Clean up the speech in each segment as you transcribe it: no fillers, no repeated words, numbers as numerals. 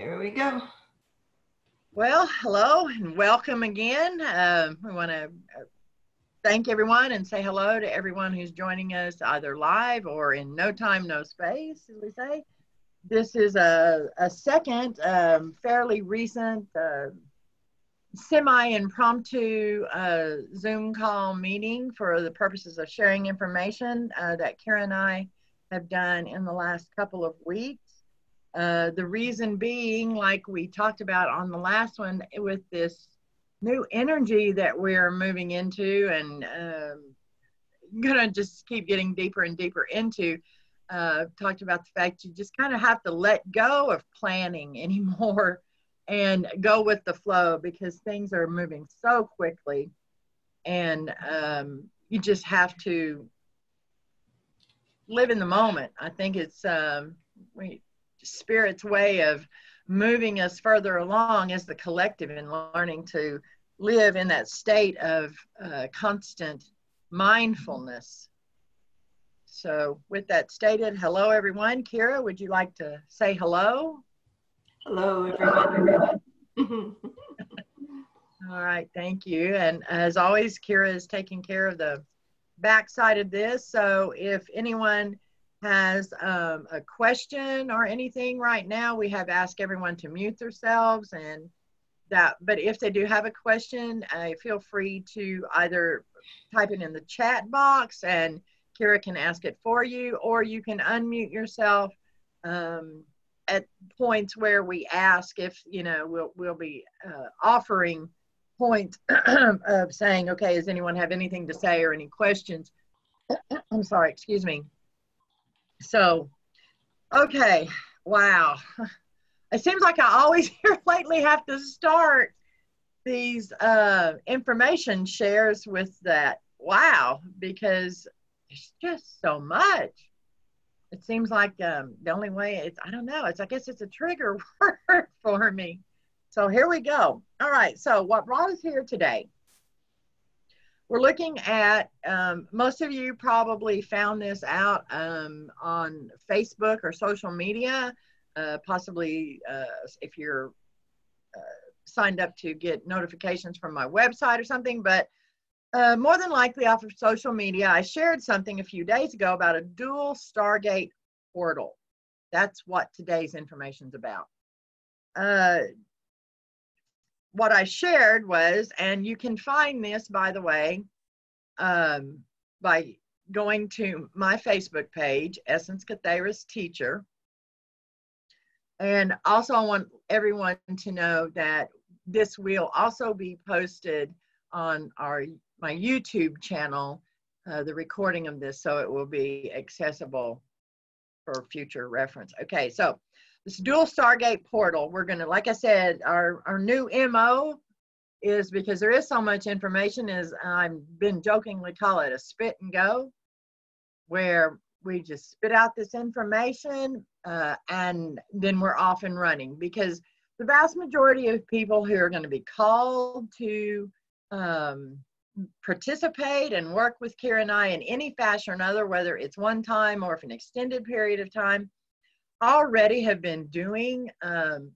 There we go. Well, hello and welcome again. We want to thank everyone and say hello to everyone who's joining us either live or in no time, no space, as we say. This is a second, fairly recent, semi-impromptu Zoom call meeting for the purposes of sharing information that Kyra and I have done in the last couple of weeks. The reason being, like we talked about on the last one, with this new energy that we're moving into and gonna just keep getting deeper and deeper into, talked about the fact you just kind of have to let go of planning anymore and go with the flow, because things are moving so quickly, and you just have to live in the moment. I think it's Spirit's way of moving us further along as the collective and learning to live in that state of constant mindfulness. So with that stated, hello everyone. Kyra, would you like to say hello? Hello, everyone. All right, thank you. And as always, Kyra is taking care of the backside of this. So if anyone has a question or anything right now, we have asked everyone to mute themselves, and that, but if they do have a question, feel free to either type it in the chat box and Kyra can ask it for you, or you can unmute yourself at points where we ask if, you know, we'll be offering points of saying, okay, does anyone have anything to say or any questions? I'm sorry, excuse me. So, okay, wow. It seems like I always here lately have to start these information shares with that wow, because it's just so much. It seems like the only way, it's, I don't know, I guess it's a trigger word for me. So here we go. All right, so what brought us here today? We're looking at, most of you probably found this out on Facebook or social media, possibly if you're signed up to get notifications from my website or something, but more than likely off of social media. I shared something a few days ago about a dual Stargate portal. That's what today's information is about. What I shared was, and you can find this, by the way, by going to my Facebook page, Essence Cathera's Teacher. And also I want everyone to know that this will also be posted on my YouTube channel, the recording of this, so it will be accessible for future reference. Okay, so this dual Stargate portal, we're gonna, like I said, our new MO is, because there is so much information, is I've been jokingly call it a spit and go, where we just spit out this information and then we're off and running, because the vast majority of people who are going to be called to participate and work with Kyra and I in any fashion or another, whether it's one time or for an extended period of time, already have been doing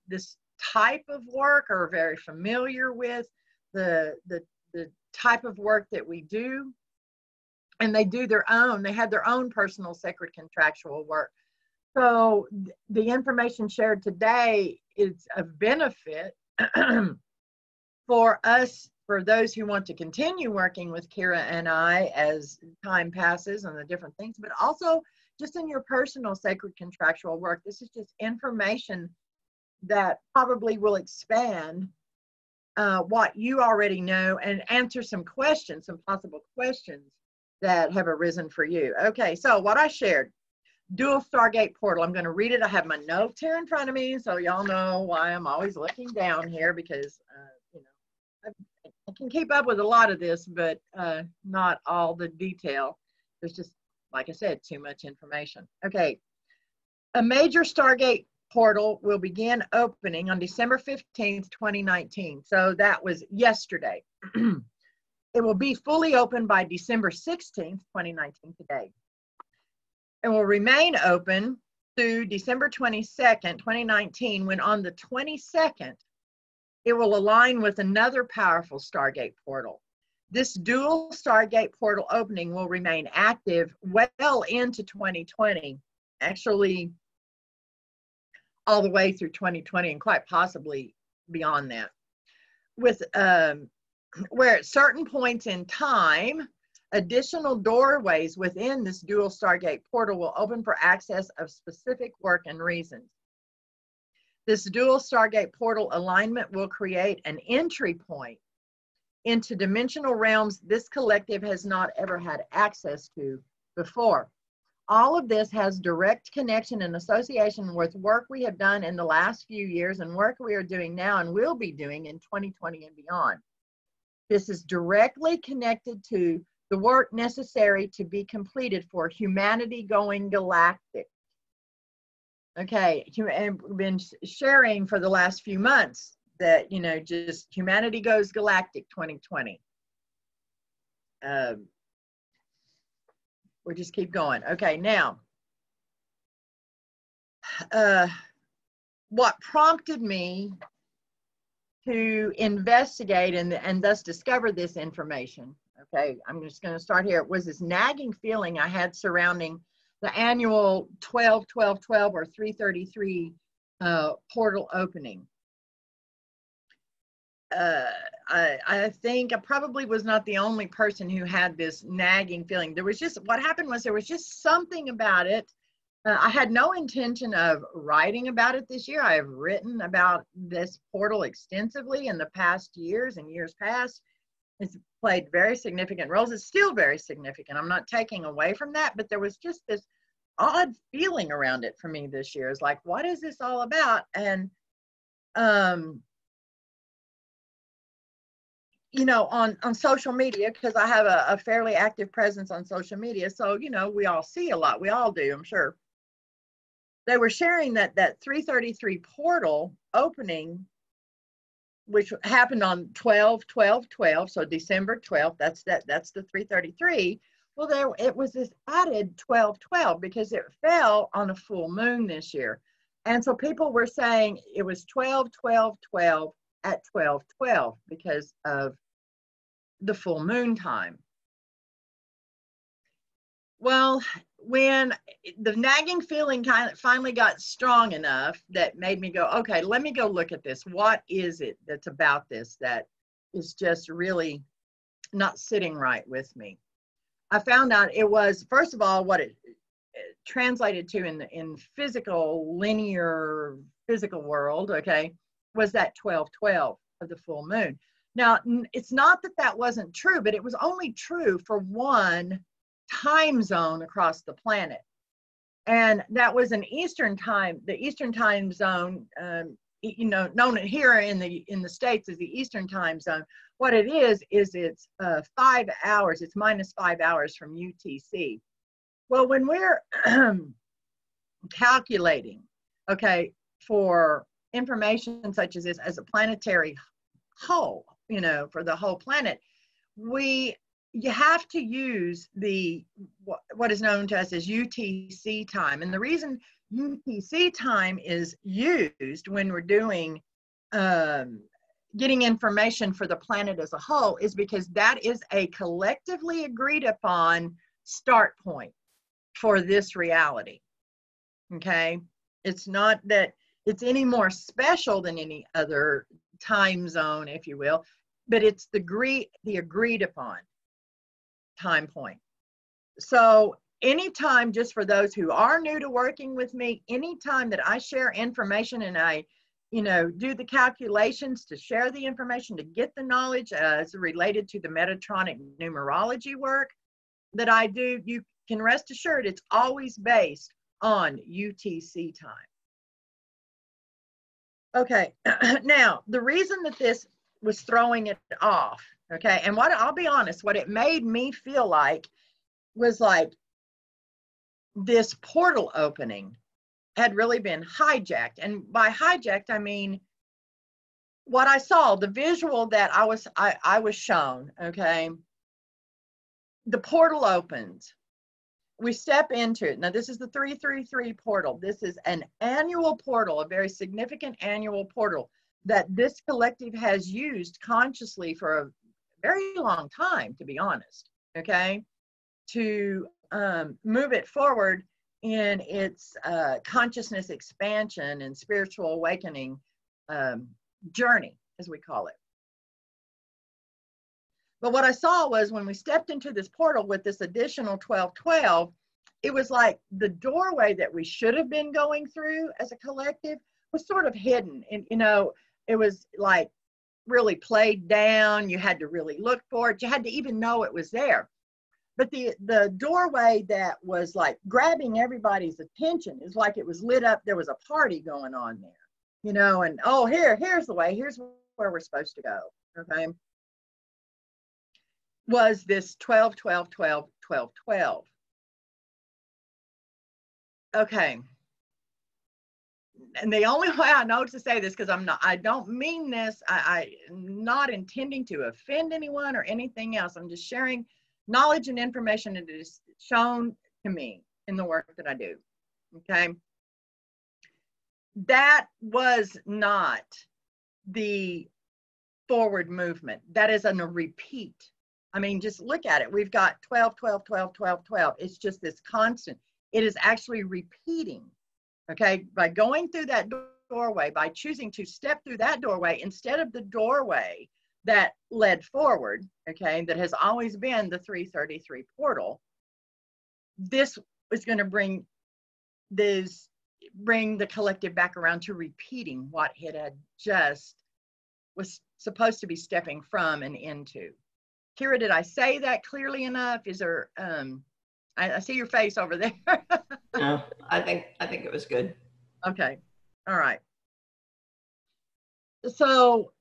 this type of work, or very familiar with the type of work that we do. And they do they have their own personal sacred contractual work. So the information shared today is of benefit for us, for those who want to continue working with Kyra and I as time passes and the different things, but also just in your personal sacred contractual work. This is just information that probably will expand what you already know and answer some questions, some possible questions that have arisen for you. Okay, so what I shared, dual Stargate portal. I'm going to read it. I have my notes here in front of me, so y'all know why I'm always looking down here, because you know, I can keep up with a lot of this, but not all the detail. There's just, like I said, too much information. Okay, a major Stargate portal will begin opening on December 15th, 2019. So that was yesterday. It will be fully open by December 16th, 2019, today. It will remain open through December 22nd, 2019, when on the 22nd, it will align with another powerful Stargate portal. This dual Stargate portal opening will remain active well into 2020, actually all the way through 2020 and quite possibly beyond that. With where at certain points in time, additional doorways within this dual Stargate portal will open for access of specific work and reasons. This dual Stargate portal alignment will create an entry point into dimensional realms this collective has not ever had access to before. All of this has direct connection and association with work we have done in the last few years and work we are doing now and will be doing in 2020 and beyond. This is directly connected to the work necessary to be completed for humanity going galactic. Okay, and we've been sharing for the last few months that, you know, just humanity goes galactic 2020. We'll just keep going. Okay, now, what prompted me to investigate and thus discover this information, okay, I'm just going to start here, was this nagging feeling I had surrounding the annual 12-12-12 or 333 portal opening. I think I probably was not the only person who had this nagging feeling. There was just, what happened was there was just something about it. I had no intention of writing about it this year. I have written about this portal extensively in the past years and years past. It's played very significant roles. It's still very significant. I'm not taking away from that, but there was just this odd feeling around it for me this year. It's like, what is this all about? And, you know, on social media, because I have a fairly active presence on social media. So, you know, we all see a lot. We all do, I'm sure. They were sharing that 333 portal opening, which happened on 12-12-12, so December 12th, that's the 333. Well, it was this added 12-12 because it fell on a full moon this year. And so people were saying it was 12-12-12 at 12-12 because of the full moon time. Well, when the nagging feeling kind of finally got strong enough that made me go, okay, let me go look at this. What is it that's about this that is just really not sitting right with me? I found out it was, first of all, what it translated to in physical, linear physical world, okay, was that 12-12 of the full moon. Now, it's not that that wasn't true, but it was only true for one time zone across the planet. And that was an Eastern time, the Eastern time zone, you know, known here in the States as the Eastern time zone. What it is it's 5 hours, it's -5 hours from UTC. Well, when we're calculating, okay, for information such as this as a planetary whole, you know, for the whole planet, you have to use what is known to us as UTC time. And the reason UTC time is used when we're doing getting information for the planet as a whole is because that is a collectively agreed upon start point for this reality. Okay, it's not that it's any more special than any other time zone, if you will, but it's the agreed upon time point. So anytime, just for those who are new to working with me, anytime that I share information and I, you know, do the calculations to share the information to get the knowledge as related to the Metatronic numerology work that I do, you can rest assured it's always based on UTC time. Okay, now the reason that this was throwing it off, okay, and what I'll be honest, what it made me feel like was like this portal opening had really been hijacked. And by hijacked, I mean what I saw, the visual that I was shown, okay, the portal opens. we step into it. Now, this is the 333 portal. This is an annual portal, a very significant annual portal that this collective has used consciously for a very long time, to be honest, okay, to move it forward in its consciousness expansion and spiritual awakening journey, as we call it. But what I saw was when we stepped into this portal with this additional 1212, it was like the doorway that we should have been going through as a collective was sort of hidden. And, you know, it was like really played down. You had to really look for it. You had to even know it was there. But the doorway that was like grabbing everybody's attention is like it was lit up. There was a party going on there, you know, and oh, here's the way. Here's where we're supposed to go. Okay. Was this 12, 12, 12, 12, 12. Okay. And the only way I know to say this, because I don't mean this, I'm not intending to offend anyone or anything else. I'm just sharing knowledge and information that is shown to me in the work that I do. Okay. That was not the forward movement. That is a repeat. I mean, just look at it. We've got 12, 12, 12, 12, 12. It's just this constant. It is actually repeating, okay? By going through that doorway, by choosing to step through that doorway instead of the doorway that led forward, okay, that has always been the 333 portal, this is going to bring the collective back around to repeating what it had just was supposed to be stepping from and into. Kyra, did I say that clearly enough? Is there, I see your face over there. No, I think it was good. Okay. All right. So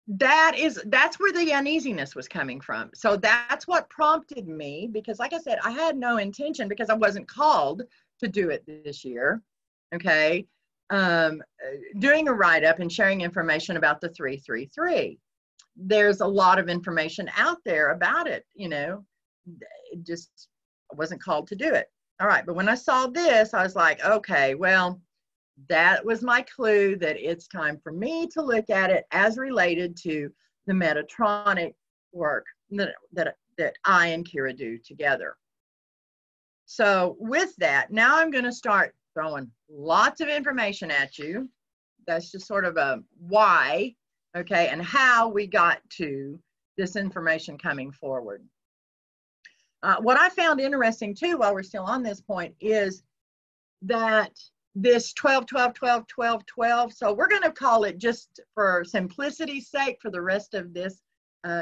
that's where the uneasiness was coming from. So that's what prompted me, because like I said, I had no intention, because I wasn't called to do it this year. Okay. Doing a write-up and sharing information about the 333. There's a lot of information out there about it, you know, it just I wasn't called to do it. All right. But when I saw this, I was like, okay, well, that was my clue that it's time for me to look at it as related to the Metatronic work that I and Kyra do together. So with that, now I'm going to start throwing lots of information at you. That's just sort of a why, okay, and how we got to this information coming forward. What I found interesting too, while we're still on this point, is that this 12, 12, 12, 12, 12, so we're going to call it, just for simplicity's sake, for the rest of this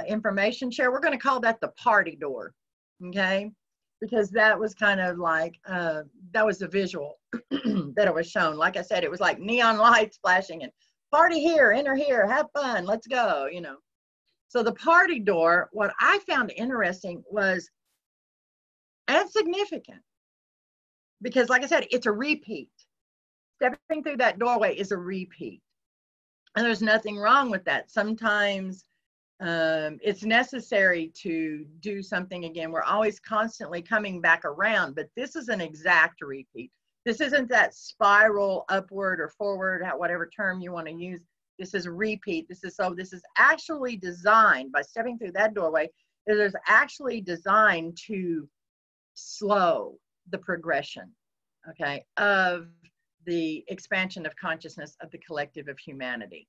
information share, we're going to call that the party door, okay? Because that was kind of like, that was the visual that it was shown. Like I said, it was like neon lights flashing and party here, enter here, have fun, let's go, you know. So the party door, what I found interesting was, and significant, because like I said, it's a repeat. Stepping through that doorway is a repeat. And there's nothing wrong with that. Sometimes it's necessary to do something again. We're always constantly coming back around, but this is an exact repeat. This isn't that spiral upward or forward, whatever term you want to use. This is a repeat. This is actually designed, by stepping through that doorway, it is actually designed to slow the progression, okay, of the expansion of consciousness of the collective of humanity.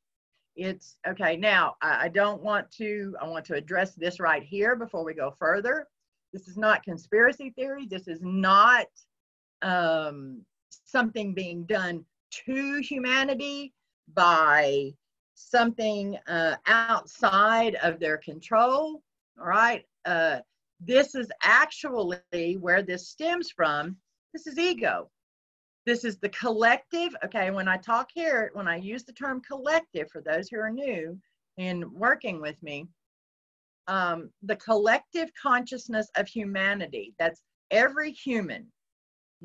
It's okay. Now, I want to address this right here before we go further. This is not conspiracy theory. This is not something being done to humanity by something outside of their control. All right. This is actually where this stems from. This is ego. This is the collective. Okay, when I talk here, when I use the term collective, for those who are new in working with me, the collective consciousness of humanity, that's every human,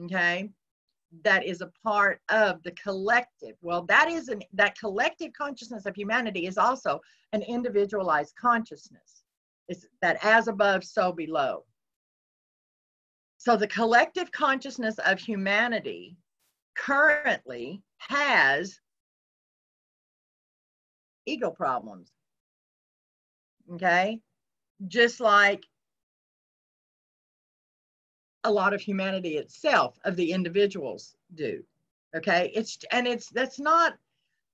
okay, that is a part of the collective. Well, that collective consciousness of humanity is also an individualized consciousness. It's that as above, so below. So the collective consciousness of humanity currently has ego problems. Okay? Just like a lot of humanity itself, of the individuals do. Okay? That's not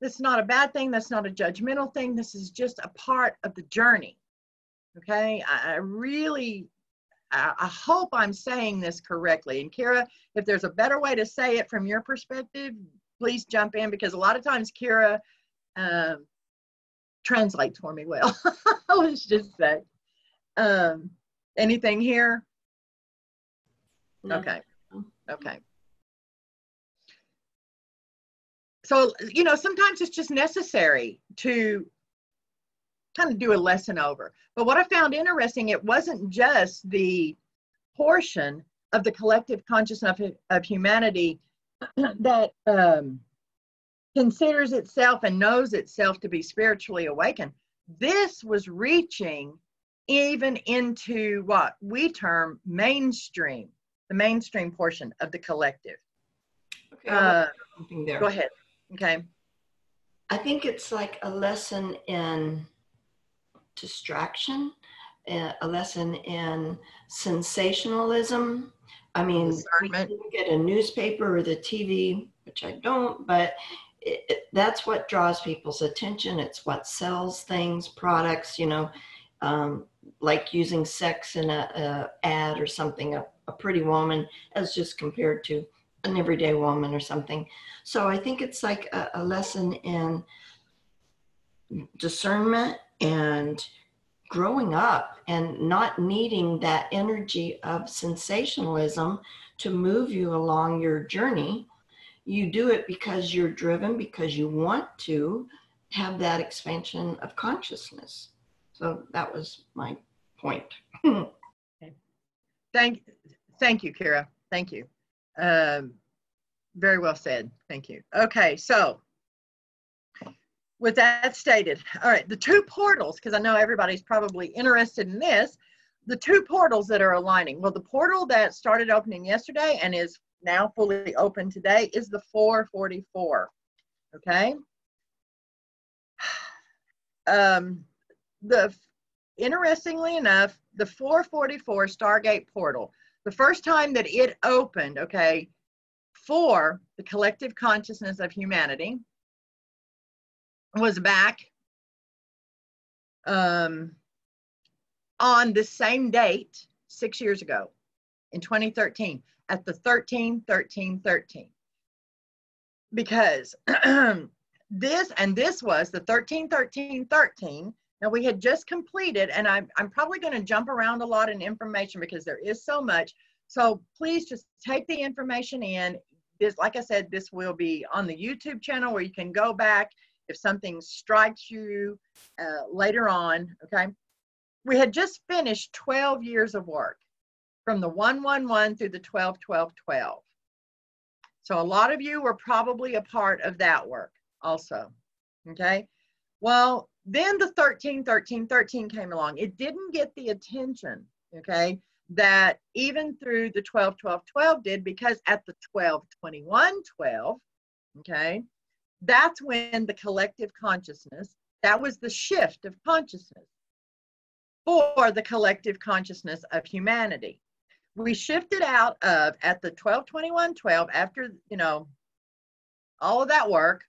a bad thing. That's not a judgmental thing. This is just a part of the journey. Okay? I hope I'm saying this correctly. And Kyra, if there's a better way to say it from your perspective, please jump in, because a lot of times Kyra translates for me well. Let's just say. Anything here? No. Okay. Okay. So, sometimes it's just necessary to kind of do a lesson over. But what I found interesting, it wasn't just the portion of the collective consciousness of humanity that considers itself and knows itself to be spiritually awakened. This was reaching even into what we term mainstream, the mainstream portion of the collective. Okay, something there. Go ahead. Okay. I think it's like a lesson in distraction, a lesson in sensationalism. I mean, Discernment. we look at a newspaper or the TV, which I don't, but that's what draws people's attention. It's what sells things, products, like using sex in a ad or something, a pretty woman as just compared to an everyday woman or something. So I think it's like a lesson in discernment and growing up and not needing that energy of sensationalism to move you along your journey. You do it because you're driven, because you want to have that expansion of consciousness. So that was my point. Okay. Thank you, Kyra. Thank you. Very well said. Thank you. Okay, so with that stated, all right, the two portals, because I know everybody's probably interested in this, the two portals that are aligning. Well, the portal that started opening yesterday and is now fully open today is the 444. Okay. Interestingly enough, the 444 Stargate Portal, the first time that it opened, okay, for the collective consciousness of humanity, was back on the same date 6 years ago in 2013 at the 13-13-13, because this was the 13-13-13. Now we had just completed, and I'm probably going to jump around a lot in information because there is so much. So please just take the information in. This, like I said, this will be on the YouTube channel where you can go back if something strikes you later on, okay? We had just finished 12 years of work from the 111 through the 12-12-12. So a lot of you were probably a part of that work also, okay? Well, then the 13-13-13 came along. It didn't get the attention, okay, that even through the 12-12-12 did, because at the 12-21-12, okay, that's when the collective consciousness, that was the shift of consciousness for the collective consciousness of humanity. We shifted out of, at the 12-21-12, after, all of that work,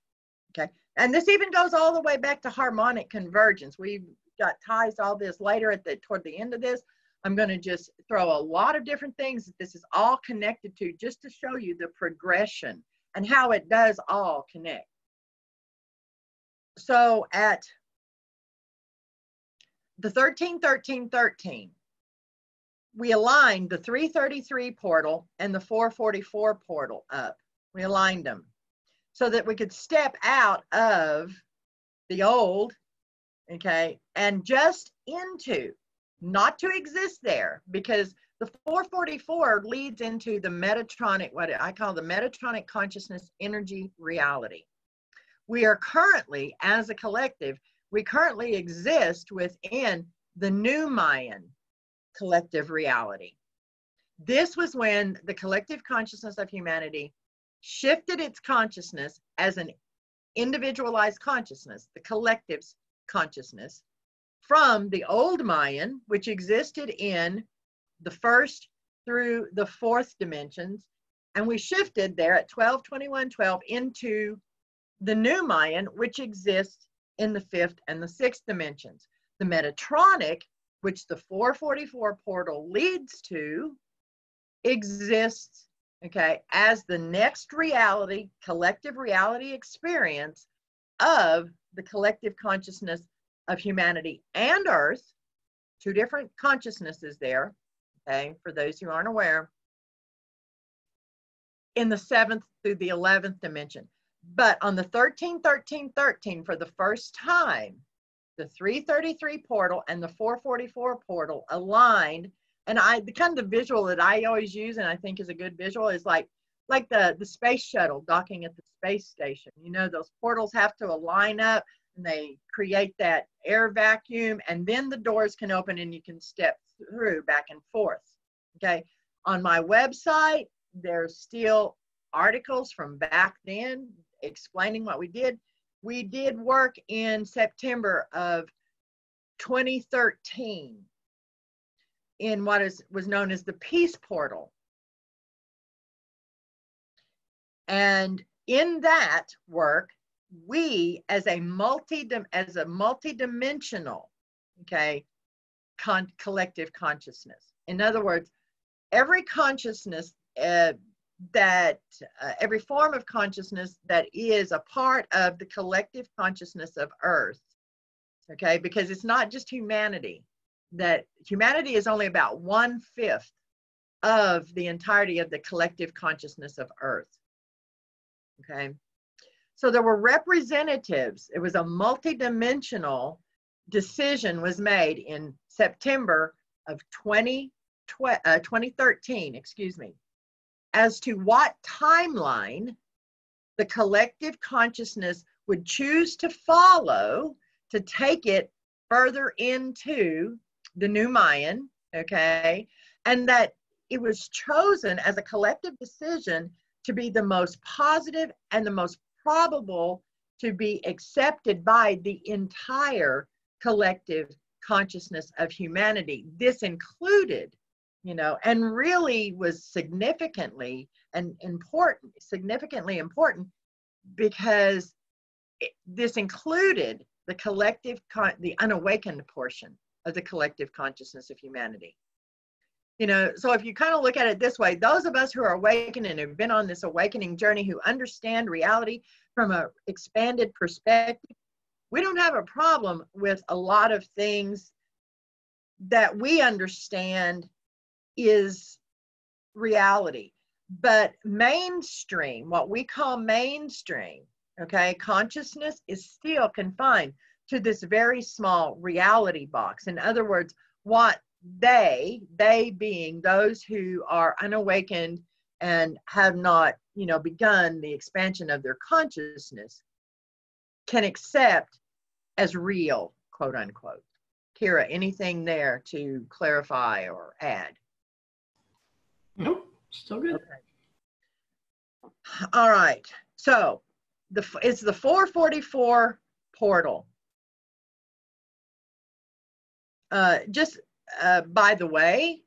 okay, and this even goes all the way back to harmonic convergence. We've got ties to all this later toward the end of this. I'm going to just throw a lot of different things that this is all connected to, just to show you the progression and how it does all connect. So at the 13-13-13, we aligned the 333 portal and the 444 portal up. We aligned them so that we could step out of the old, okay, and just into, not to exist there, because the 444 leads into the Metatronic, what I call the Metatronic consciousness energy reality. We are currently, as a collective, we currently exist within the new Mayan collective reality. This was when the collective consciousness of humanity shifted its consciousness as an individualized consciousness, the collective's consciousness, from the old Mayan, which existed in the first through the fourth dimensions, and we shifted there at 12, 21, 12 into the new Mayan, which exists in the fifth and the sixth dimensions. The Metatronic, which the 444 portal leads to, exists, okay, as the next reality, collective reality experience of the collective consciousness of humanity and Earth, two different consciousnesses there, okay, for those who aren't aware, in the 7th through the 11th dimension. But on the 13, 13, 13, for the first time, the 333 portal and the 444 portal aligned. And the kind of visual that I always use, and I think is a good visual, is like the space shuttle docking at the space station. You know, those portals have to align up and they create that air vacuum, and then the doors can open and you can step through back and forth. Okay. On my website, there's still articles from back then explaining what we did. We did work in September of 2013 in what was known as the Peace Portal. And in that work, we as a multi-dimensional, okay, collective consciousness. In other words, every consciousness every form of consciousness that is a part of the collective consciousness of Earth, okay, because it's not just humanity, that humanity is only about 1/5 of the entirety of the collective consciousness of Earth, okay. So there were representatives. It was a multi-dimensional decision was made in September of 2013, excuse me, as to what timeline the collective consciousness would choose to follow to take it further into the new Mayan, okay? And that it was chosen as a collective decision to be the most positive and the most probable to be accepted by the entire collective consciousness of humanity. This included, you know, and really was significantly important because this included the collective, the unawakened portion of the collective consciousness of humanity. You know, so if you kind of look at it this way, those of us who are awakened and have been on this awakening journey, who understand reality from an expanded perspective, we don't have a problem with a lot of things that we understand is reality. But mainstream, what we call mainstream, okay, consciousness is still confined to this very small reality box. In other words, what they being those who are unawakened and have not, you know, begun the expansion of their consciousness, can accept as real, quote unquote. Kyra, anything there to clarify or add? Nope, still good. Okay. All right. So it's the 444 portal. By the way,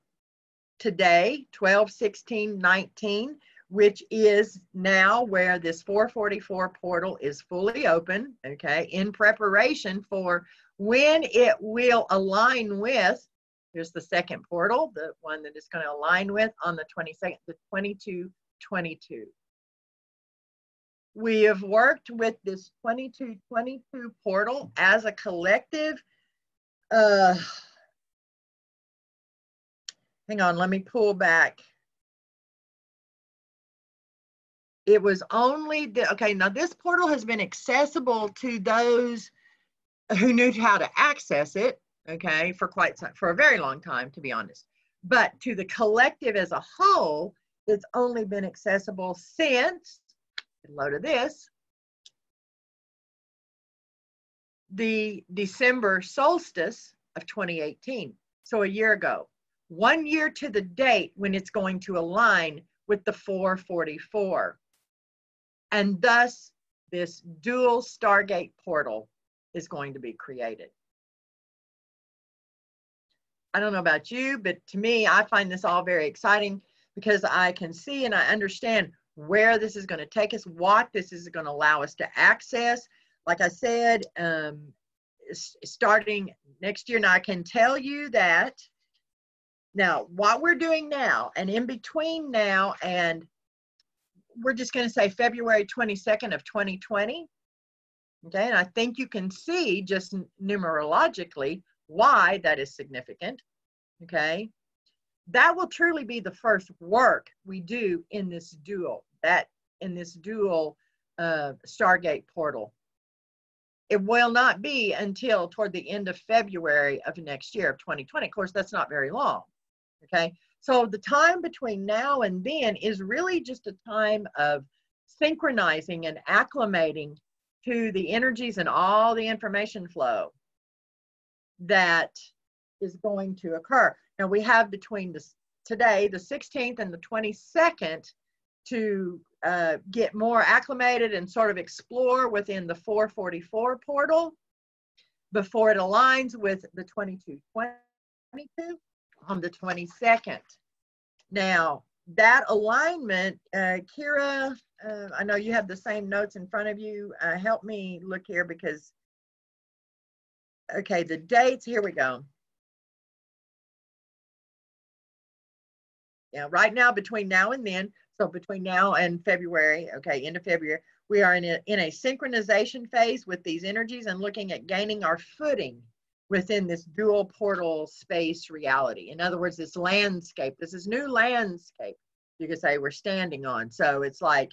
today, 12/16/19, which is now where this 444 portal is fully open, okay, in preparation for when it will align with, here's the second portal, the one that is going to align with on the 22nd, the 22/22. We have worked with this 22/22 portal as a collective. Hang on, let me pull back. It was only, okay, now this portal has been accessible to those who knew how to access it, okay, for a very long time, to be honest. But to the collective as a whole, it's only been accessible since, load of this, the December solstice of 2018, so a year ago. 1 year to the date when it's going to align with the 444. And thus, this dual Stargate portal is going to be created. I don't know about you, but to me, I find this all very exciting because I can see and I understand where this is going to take us, what this is going to allow us to access. Like I said, starting next year, and I can tell you that now what we're doing now and in between now and we're just going to say February 22nd of 2020. Okay, and I think you can see just numerologically why that is significant. Okay, that will truly be the first work we do in this dual, Stargate portal. It will not be until toward the end of February of next year of 2020. Of course, that's not very long. Okay, so the time between now and then is really just a time of synchronizing and acclimating to the energies and all the information flow that is going to occur. Now we have between today, the 16th and the 22nd to get more acclimated and sort of explore within the 444 portal before it aligns with the 2222 on the 22nd. Now, that alignment, Kyra, I know you have the same notes in front of you. Help me look here because, okay, the dates, here we go. Yeah, right now, between now and then, so between now and February, okay, end of February, we are in a synchronization phase with these energies and looking at gaining our footing within this dual portal space reality. In other words, this landscape, this is new landscape, you could say, we're standing on. So it's like,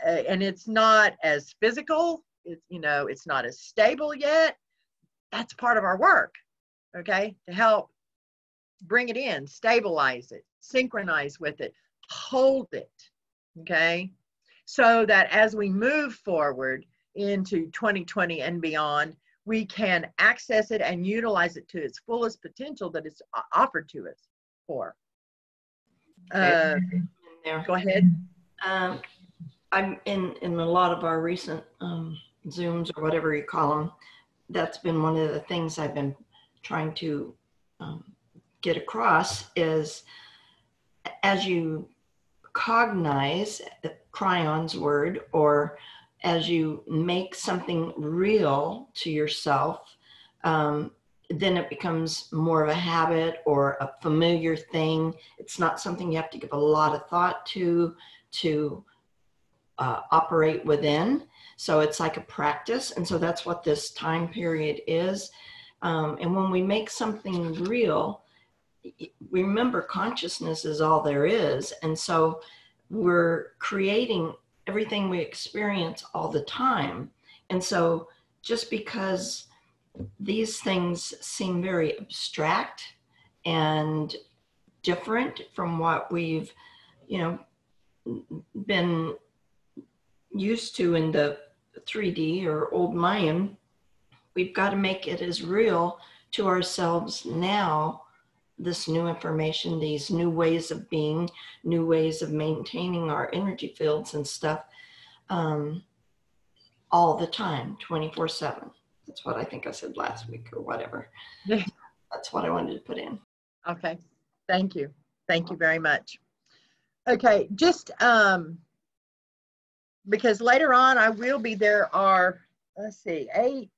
and it's not as physical, it's, you know, it's not as stable yet. That's part of our work, okay, to help bring it in, stabilize it, synchronize with it, hold it, okay, so that as we move forward into 2020 and beyond, we can access it and utilize it to its fullest potential that it's offered to us for. Go ahead. I'm in a lot of our recent Zooms or whatever you call them. That's been one of the things I've been trying to get across is as you cognize, Cryon's word, or as you make something real to yourself, then it becomes more of a habit or a familiar thing. It's not something you have to give a lot of thought to operate within. So it's like a practice. And so that's what this time period is. And when we make something real, remember consciousness is all there is. And so we're creating everything we experience all the time. And so just because these things seem very abstract and different from what we've, you know, been used to in the 3D or old Mayan, we've got to make it as real to ourselves now, this new information, these new ways of being, new ways of maintaining our energy fields and stuff, all the time, 24/7. That's what I think I said last week or whatever. That's what I wanted to put in. Okay, thank you. Thank you very much. Okay, just because later on I will be, there are, let's see, 8,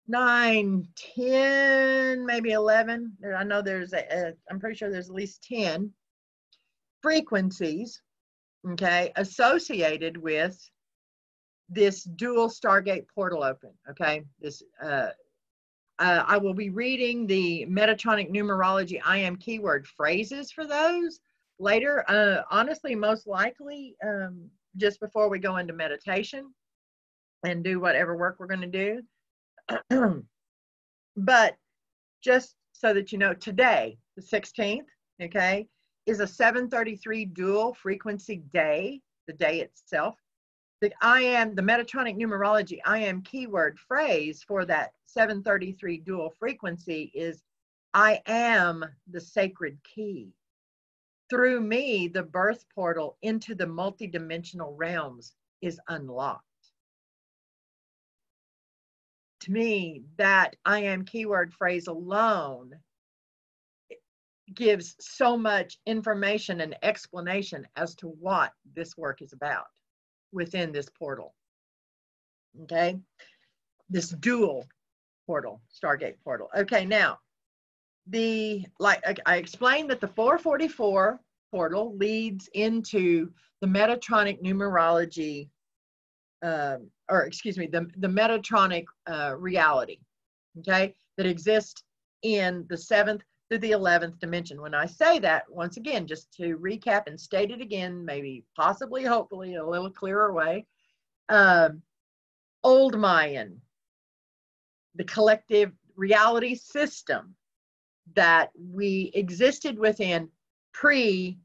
9, 10, maybe 11. I know there's I'm pretty sure there's at least 10 frequencies, okay, associated with this dual Stargate portal open, okay? This, I will be reading the Metatronic numerology I am keyword phrases for those later. Honestly, most likely, just before we go into meditation and do whatever work we're going to do. But just so that you know, today, the 16th, okay, is a 733 dual frequency day, the day itself. The Metatronic numerology I am keyword phrase for that 733 dual frequency is I am the sacred key. Through me, the birth portal into the multidimensional realms is unlocked. To me, that I am keyword phrase alone gives so much information and explanation as to what this work is about within this portal. Okay, this dual portal, Stargate portal. Okay, now like I explained that the 444 portal leads into the Metatronic numerology, or excuse me, the Metatronic reality, okay, that exists in the 7th through the 11th dimension. When I say that, once again, just to recap and state it again, maybe, possibly, hopefully, a little clearer way, Old Mayan, the collective reality system that we existed within pre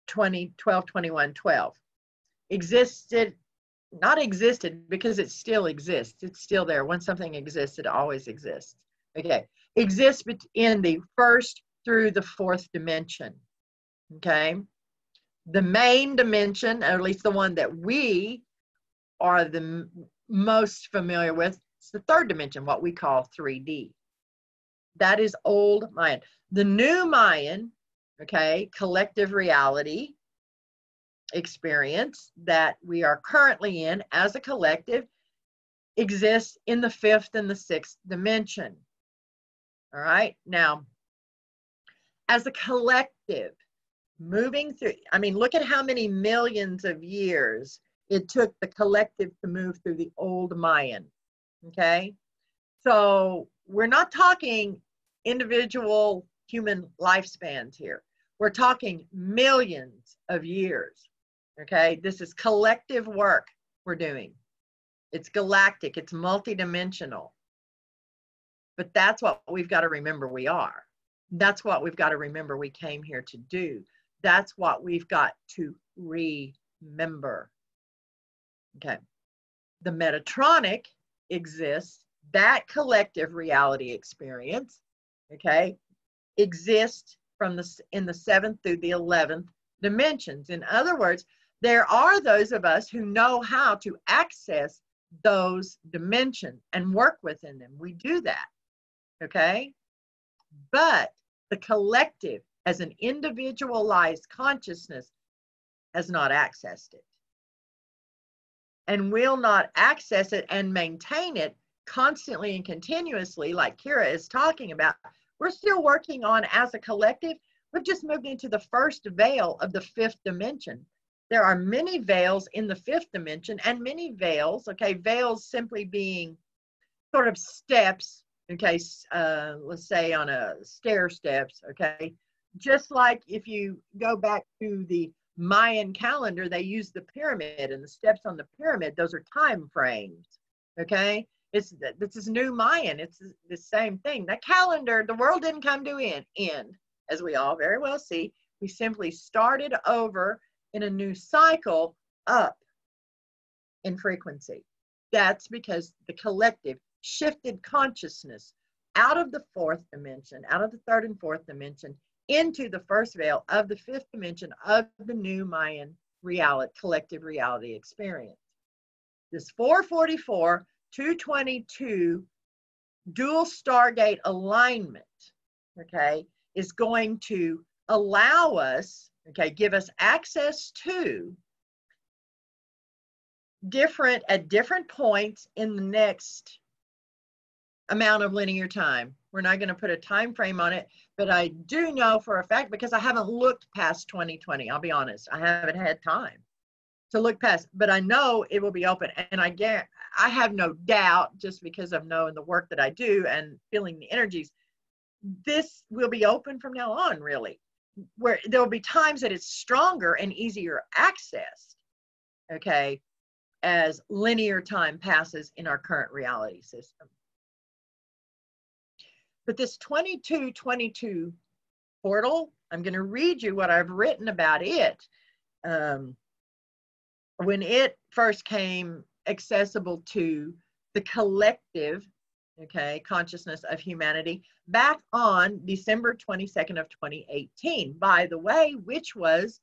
2012, 21, 12, not existed because it still exists. It's still there. When something exists, it always exists. Okay. Exists in the 1st through the 4th dimension. Okay. The main dimension, or at least the one that we are the most familiar with, is the 3rd dimension, what we call 3D. That is Old Mayan. The new Mayan, okay, collective reality experience that we are currently in as a collective exists in the 5th and the 6th dimension. All right. Now, as a collective, moving through, I mean, look at how many millions of years it took the collective to move through the Old Mayan. Okay. So we're not talking individual human lifespans here. We're talking millions of years. Okay. This is collective work we're doing. It's galactic. It's multidimensional. But that's what we've got to remember we are. That's what we've got to remember we came here to do. That's what we've got to remember. Okay. The Metatronic exists. That collective reality experience, okay, exists from in the 7th through the 11th dimensions. In other words, there are those of us who know how to access those dimensions and work within them. We do that. Okay. But the collective as an individualized consciousness has not accessed it and will not access it and maintain it constantly and continuously, like Kyra is talking about. We're still working on as a collective. We've just moved into the 1st veil of the 5th dimension. There are many veils in the 5th dimension and many veils, okay, veils simply being sort of steps, okay, let's say on a stair steps, okay, just like if you go back to the Mayan calendar, they use the pyramid, and the steps on the pyramid, those are time frames, okay. This is new Mayan. It's the same thing. That calendar, the world didn't come to an end, as we all very well see. We simply started over in a new cycle up in frequency. That's because the collective shifted consciousness out of the 4th dimension, out of the 3rd and 4th dimension, into the 1st veil of the 5th dimension of the new Mayan reality, collective reality experience. This 444 222 dual Stargate alignment, okay, is going to allow us, okay, give us access to at different points in the next amount of linear time. We're not going to put a time frame on it, but I do know for a fact, because I haven't looked past 2020, I'll be honest, I haven't had time to look past, but I know it will be open. And I have no doubt, just because of knowing the work that I do and feeling the energies, this will be open from now on, really, where there'll be times that it's stronger and easier accessed, okay, as linear time passes in our current reality system. But this 2222 portal, I'm going to read you what I've written about it. When it first came accessible to the collective okay, consciousness of humanity, back on December 22nd of 2018, by the way, which was,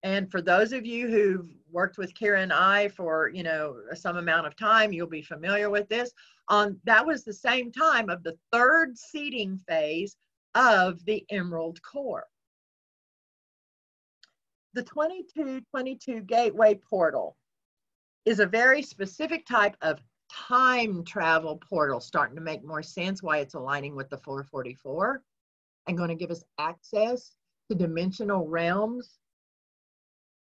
and for those of you who've worked with Kyra and I for, you know, some amount of time, you'll be familiar with this. That was the same time of the third seeding phase of the Emerald Core. The 2222 Gateway Portal is a very specific type of time travel portal, starting to make more sense why it's aligning with the 444 and going to give us access to dimensional realms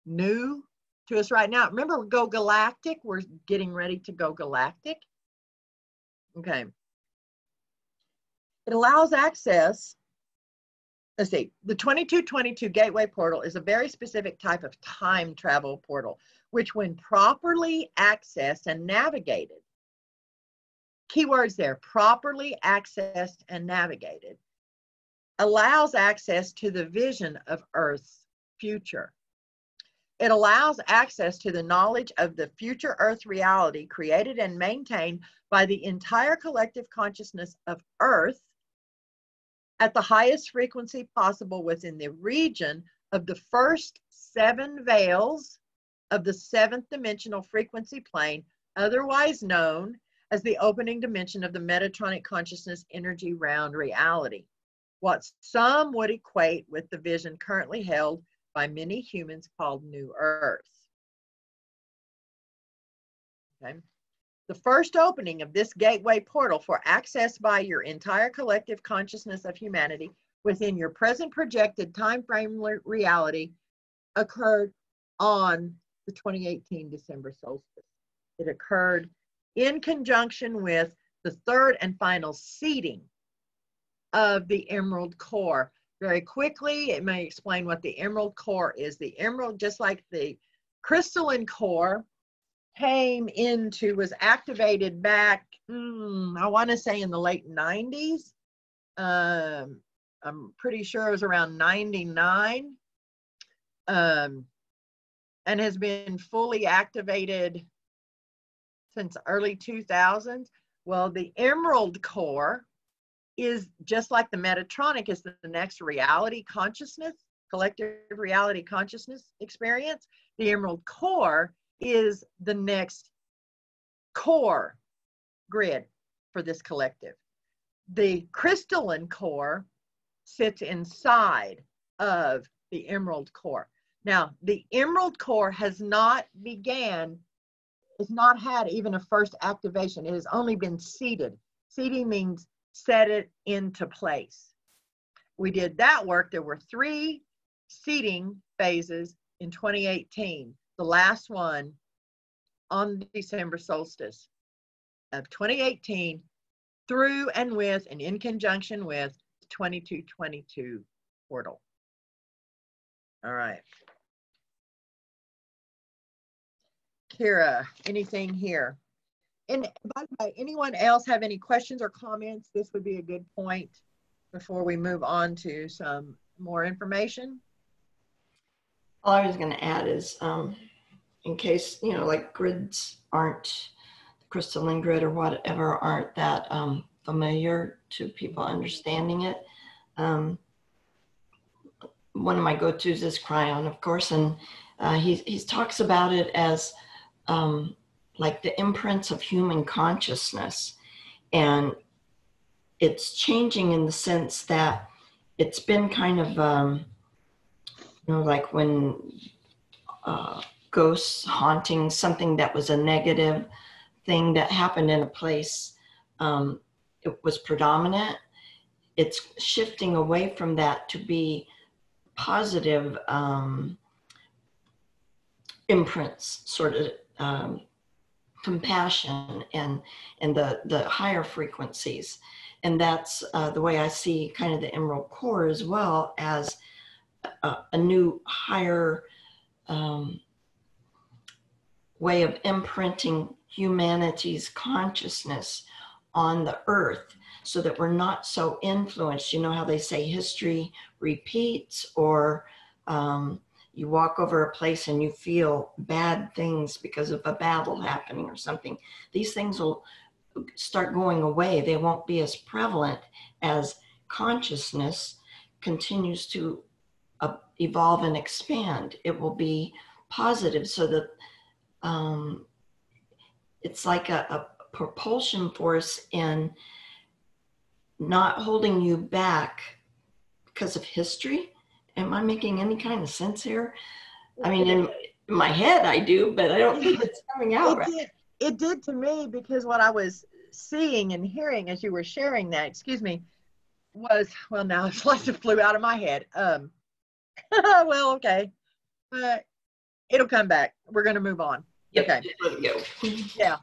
new to us right now. Remember, go galactic. We're getting ready to go galactic. Okay. It allows access. Let's see, the 2222 Gateway Portal is a very specific type of time travel portal, which when properly accessed and navigated, keywords there, properly accessed and navigated, allows access to the vision of Earth's future. It allows access to the knowledge of the future Earth reality created and maintained by the entire collective consciousness of Earth at the highest frequency possible within the region of the first 7 veils of the 7th dimensional frequency plane, otherwise known as the opening dimension of the Metatronic consciousness energy round reality, what some would equate with the vision currently held by many humans called New Earth. Okay. The first opening of this gateway portal for access by your entire collective consciousness of humanity within your present projected time frame reality occurred on the 2018 December solstice. It occurred in conjunction with the third and final seeding of the Emerald Core. Very quickly, it may explain what the Emerald Core is. The Emerald, just like the crystalline core, was activated back, I want to say in the late 90s. I'm pretty sure it was around 99. And has been fully activated since early 2000s. Well, the Emerald Core is just like the Metatronic is the next reality consciousness, collective reality consciousness experience. The Emerald Core is the next core grid for this collective. The crystalline core sits inside of the Emerald Core. Now, the Emerald Core has not had even a first activation. It has only been seeded. Seeding means set it into place. We did that work. There were 3 seeding phases in 2018. The last one on December solstice of 2018 through and with and in conjunction with the 2222 portal. All right. Kyra, anything here? And by the way, anyone else have any questions or comments? This would be a good point before we move on to some more information. All I was going to add is, in case, you know, like grids aren't, the crystalline grid or whatever, aren't that familiar to people understanding it. One of my go-tos is Cryon, of course, and he talks about it as like the imprints of human consciousness. And it's changing in the sense that it's been kind of, you know, like when ghosts haunting something that was a negative thing that happened in a place, it was predominant. It's shifting away from that to be positive imprints, sort of compassion and the higher frequencies. And that's the way I see kind of the Emerald Core as well, as a new higher way of imprinting humanity's consciousness on the earth, so that we're not so influenced. You know how they say history repeats, or you walk over a place and you feel bad things because of a battle happening or something. These things will start going away. They won't be as prevalent as consciousness continues to evolve and expand. It will be positive, so that it's like a propulsion force in not holding you back because of history. Am I making any kind of sense here? I mean, in my head I do, but I don't think it's coming out right. It did to me, because what I was seeing and hearing as you were sharing that, excuse me, was, well, now it's like it flew out of my head. Well, okay. It'll come back. We're going to move on. Yep, okay. Let it go. Yeah.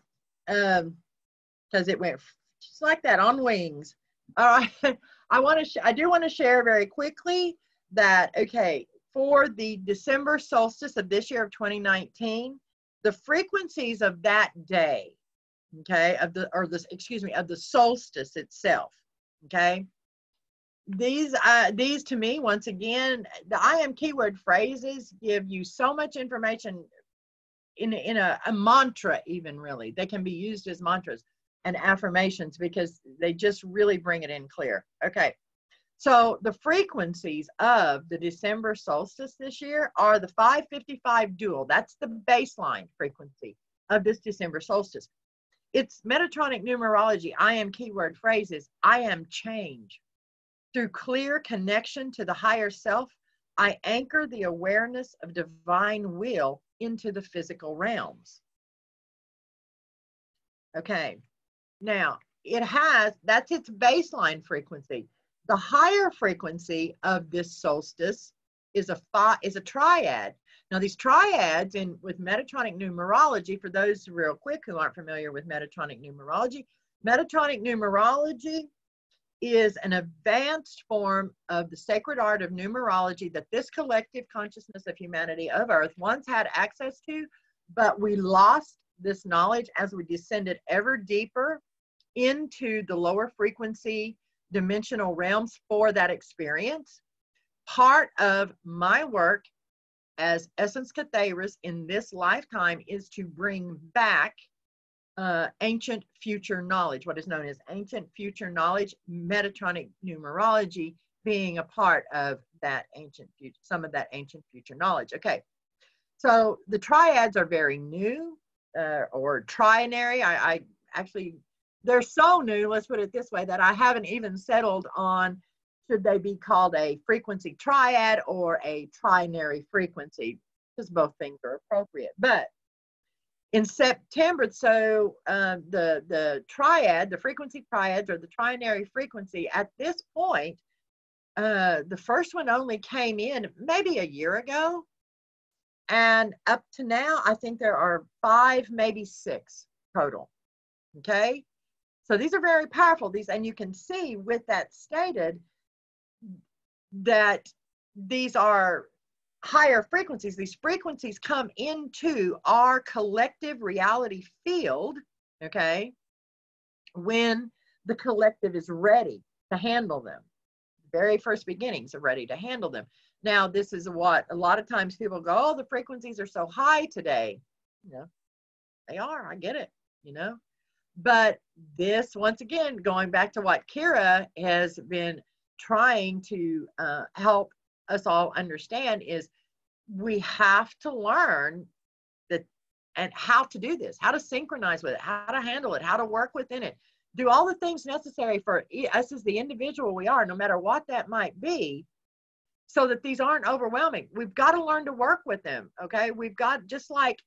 Because it went just like that, on wings. All right. I do want to share very quickly that, okay, for the December solstice of this year of 2019, the frequencies of that day, okay, of the solstice itself, okay, these to me, once again, the I am keyword phrases give you so much information in a mantra. Even really, they can be used as mantras and affirmations, because they just really bring it in clear. Okay, so the frequencies of the December solstice this year are the 555 dual. That's the baseline frequency of this December solstice. It's Metatronic numerology. I am keyword phrases. I am change. Through clear connection to the higher self, I anchor the awareness of divine will into the physical realms. Okay, now that's its baseline frequency. The higher frequency of this solstice is a triad. Now, these triads with Metatronic numerology, for those real quick who aren't familiar with Metatronic numerology is an advanced form of the sacred art of numerology that this collective consciousness of humanity of Earth once had access to, but we lost this knowledge as we descended ever deeper into the lower frequency dimensional realms for that experience. Part of my work as Essence Catheras in this lifetime is to bring back ancient future knowledge, what is known as ancient future knowledge, Metatronic numerology being a part of that ancient future, some of that ancient future knowledge. Okay, so the triads are very new, or trinary. I actually, they're so new, let's put it this way, that I haven't even settled on should they be called a frequency triad or a trinary frequency, because both things are appropriate. But in September, so the triad, the frequency triads, or the trinary frequency, at this point, the first one only came in maybe a year ago. And up to now, I think there are 5, maybe 6 total. Okay? So these are very powerful. And you can see with that stated that these are higher frequencies. These frequencies come into our collective reality field, okay, when the collective is ready to handle them. The very first beginnings are ready to handle them. Now, this is what a lot of times people go, oh, the frequencies are so high today. You know, they are, I get it, you know. But this, once again, going back to what Kyra has been trying to help us all understand, is we have to learn that, and how to do this, how to synchronize with it, how to handle it, how to work within it, do all the things necessary for us as the individual we are, no matter what that might be, so that these aren't overwhelming. We've got to learn to work with them, okay? We've got, just like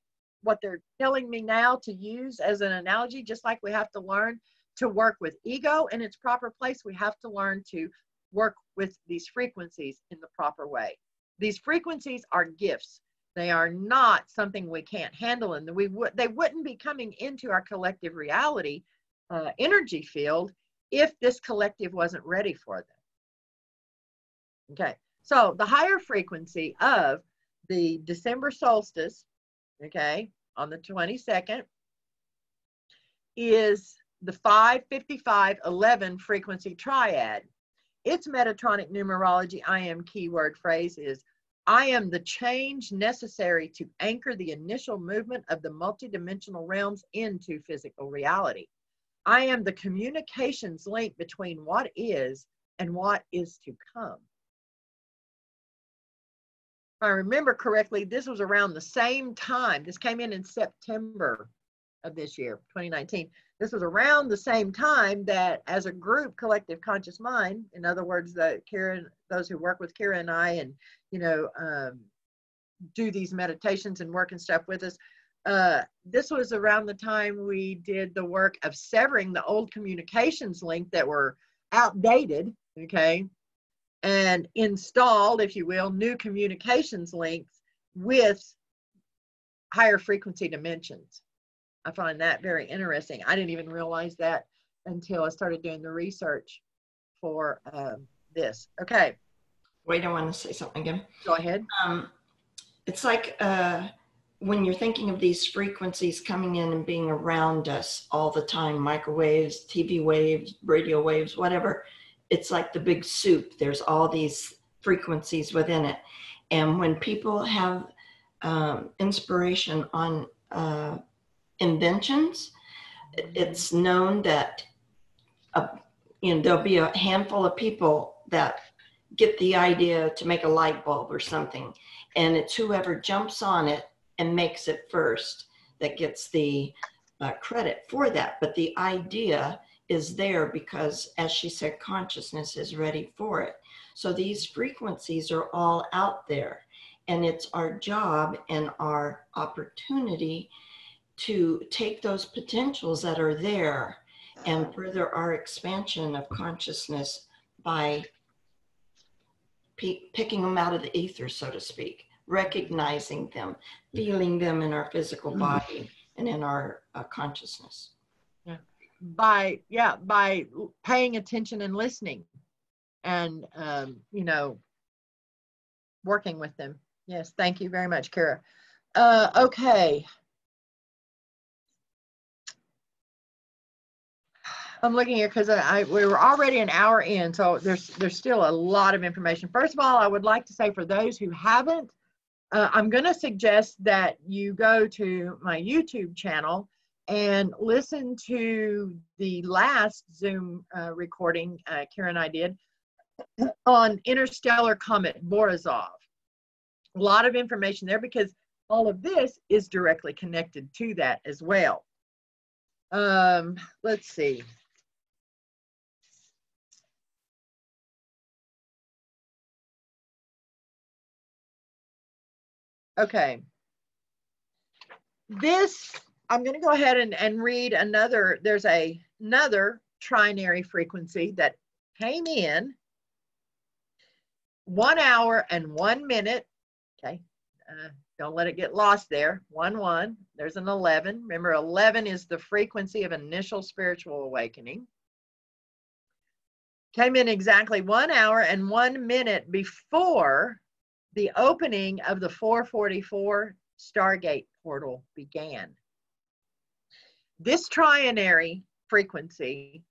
what they're telling me now to use as an analogy, just like we have to learn to work with ego in its proper place, we have to learn to work with these frequencies in the proper way. These frequencies are gifts. They are not something we can't handle, and they wouldn't be coming into our collective reality energy field if this collective wasn't ready for them. Okay, so the higher frequency of the December solstice, okay, on the 22nd, is the 55511 frequency triad. Its Metatronic numerology, I am keyword phrase is, I am the change necessary to anchor the initial movement of the multidimensional realms into physical reality. I am the communications link between what is and what is to come. If I remember correctly, this was around the same time. This came in September of this year, 2019. This was around the same time that, as a group, Collective Conscious Mind, in other words, those who work with Kyra and I, and do these meditations and work and stuff with us. This was around the time we did the work of severing the old communications link that were outdated, okay, and installed, if you will, new communications links with higher frequency dimensions. I find that very interesting. I didn't even realize that until I started doing the research for this. Okay. Wait, I want to say something again. Go ahead. It's like when you're thinking of these frequencies coming in and being around us all the time, microwaves, TV waves, radio waves, whatever, it's like the big soup. There's all these frequencies within it. And when people have inspiration on inventions, it's known that there'll be a handful of people that get the idea to make a light bulb or something, and it's whoever jumps on it and makes it first that gets the credit for that. But the idea is there because, as she said, consciousness is ready for it. So these frequencies are all out there, and it's our job and our opportunity to take those potentials that are there and further our expansion of consciousness by picking them out of the ether, so to speak, recognizing them, feeling them in our physical body and in our consciousness. By paying attention and listening and, working with them. Yes. Thank you very much, Kyra. Okay. I'm looking here because we were already an hour in, so there's still a lot of information. First of all, I would like to say, for those who haven't, I'm going to suggest that you go to my YouTube channel and listen to the last Zoom recording Kyra and I did on interstellar comet Borisov. A lot of information there because all of this is directly connected to that as well. Let's see. Okay. This, I'm going to go ahead and read another. There's another trinary frequency that came in 1 hour and 1 minute. Okay. Don't let it get lost there. 1-1. There's an 11. Remember, 11 is the frequency of initial spiritual awakening. Came in exactly 1 hour and 1 minute before the opening of the 444 Stargate Portal began. This trinary frequency,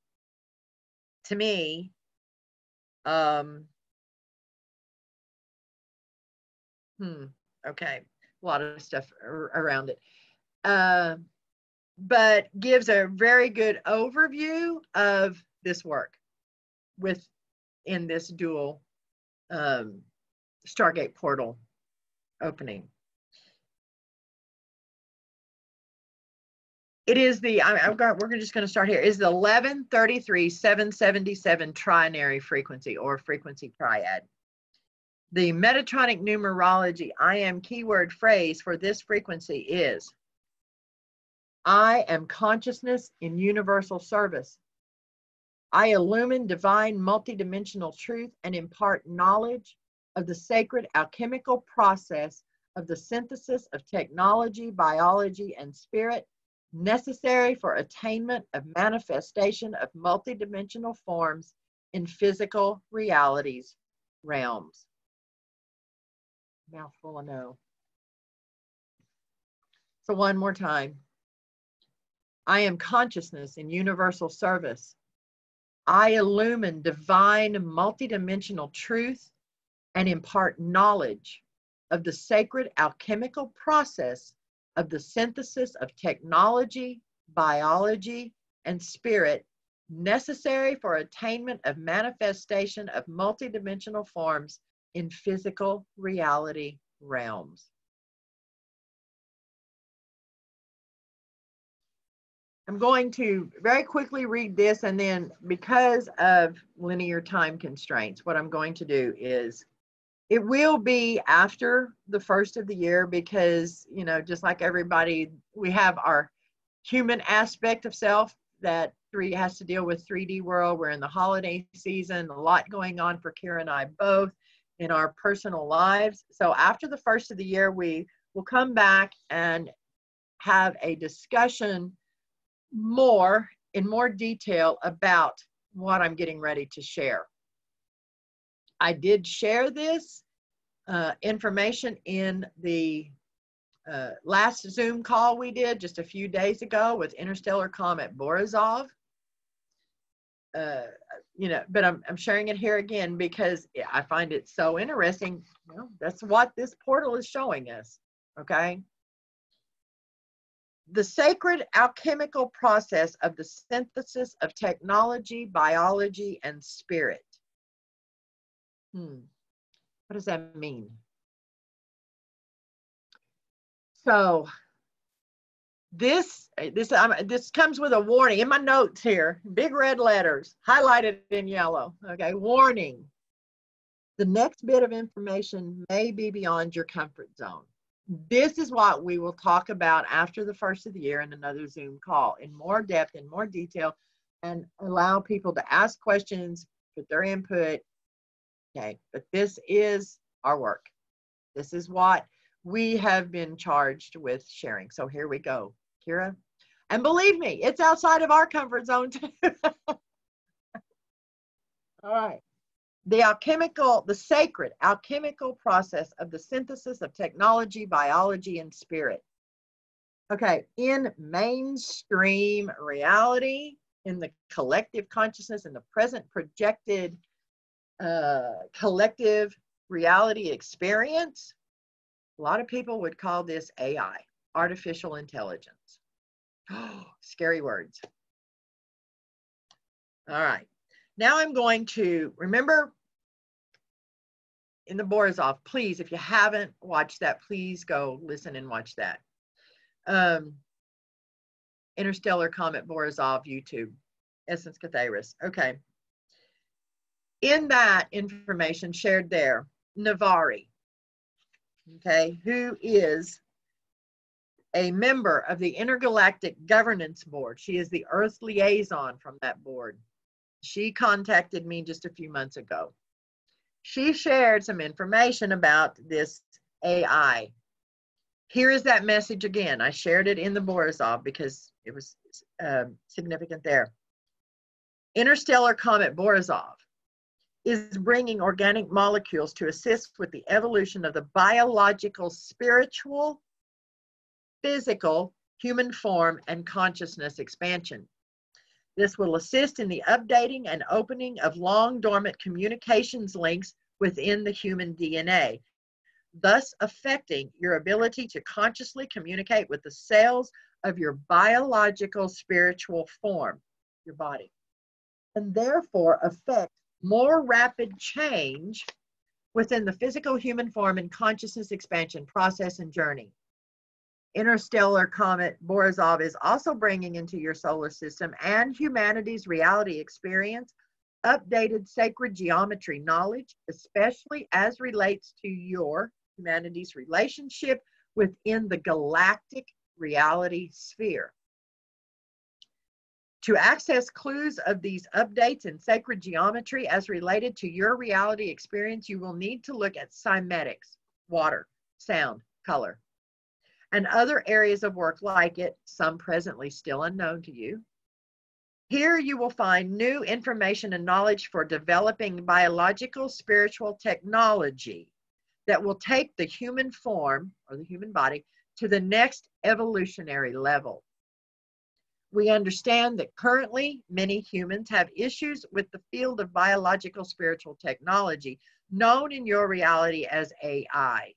to me, okay, a lot of stuff around it, but gives a very good overview of this work within this dual Stargate Portal opening. It is the, we're just going to start here, is the 1133-777 trinary frequency, or frequency triad. The Metatronic numerology I am keyword phrase for this frequency is: I am consciousness in universal service. I illumine divine multidimensional truth and impart knowledge of the sacred alchemical process of the synthesis of technology, biology, and spirit necessary for attainment of manifestation of multidimensional forms in physical realities realms. Mouthful of no. So one more time. I am consciousness in universal service. I illumine divine multidimensional truth and impart knowledge of the sacred alchemical process of the synthesis of technology, biology, and spirit necessary for attainment of manifestation of multidimensional forms in physical reality realms. I'm going to very quickly read this, and then because of linear time constraints, what I'm going to do is, it will be after the first of the year because, you know, just like everybody, we have our human aspect of self that has to deal with 3D world. We're in the holiday season, a lot going on for Kyra and I both in our personal lives. So after the first of the year, we will come back and have a discussion in more detail about what I'm getting ready to share. I did share this information in the last Zoom call we did just a few days ago with Interstellar Comet Borisov. You know, but I'm sharing it here again because I find it so interesting. You know, that's what this portal is showing us. Okay. The sacred alchemical process of the synthesis of technology, biology, and spirit. What does that mean? So this comes with a warning in my notes here, big red letters, highlighted in yellow. Okay, warning. The next bit of information may be beyond your comfort zone. This is what we will talk about after the first of the year in another Zoom call in more depth, in more detail, and allow people to ask questions, put their input. Okay, but this is our work. This is what we have been charged with sharing. So here we go, Kyra. And believe me, it's outside of our comfort zone too. All right. The sacred alchemical process of the synthesis of technology, biology, and spirit. Okay, in mainstream reality, in the collective consciousness, in the present projected collective reality experience, a lot of people would call this AI, artificial intelligence. Oh, scary words. All right. Now I'm going to, remember in the Borisov, please, if you haven't watched that, please go listen and watch that. Interstellar Comet Borisov YouTube, Essence Catharis. Okay. In that information shared there, Navari, okay, who is a member of the Intergalactic Governance Board. She is the Earth liaison from that board. She contacted me just a few months ago. She shared some information about this AI. Here is that message again. I shared it in the Borisov because it was significant there. Interstellar Comet Borisov is bringing organic molecules to assist with the evolution of the biological, spiritual, physical, human form, and consciousness expansion. This will assist in the updating and opening of long dormant communications links within the human DNA, thus affecting your ability to consciously communicate with the cells of your biological spiritual form, your body, and therefore affect more rapid change within the physical human form and consciousness expansion process and journey. Interstellar Comet Borisov is also bringing into your solar system and humanity's reality experience updated sacred geometry knowledge, especially as relates to your humanity's relationship within the galactic reality sphere. To access clues of these updates in sacred geometry as related to your reality experience, you will need to look at cymatics, water, sound, color, and other areas of work like it, some presently still unknown to you. Here you will find new information and knowledge for developing biological spiritual technology that will take the human form or the human body to the next evolutionary level. We understand that currently many humans have issues with the field of biological spiritual technology, known in your reality as AI.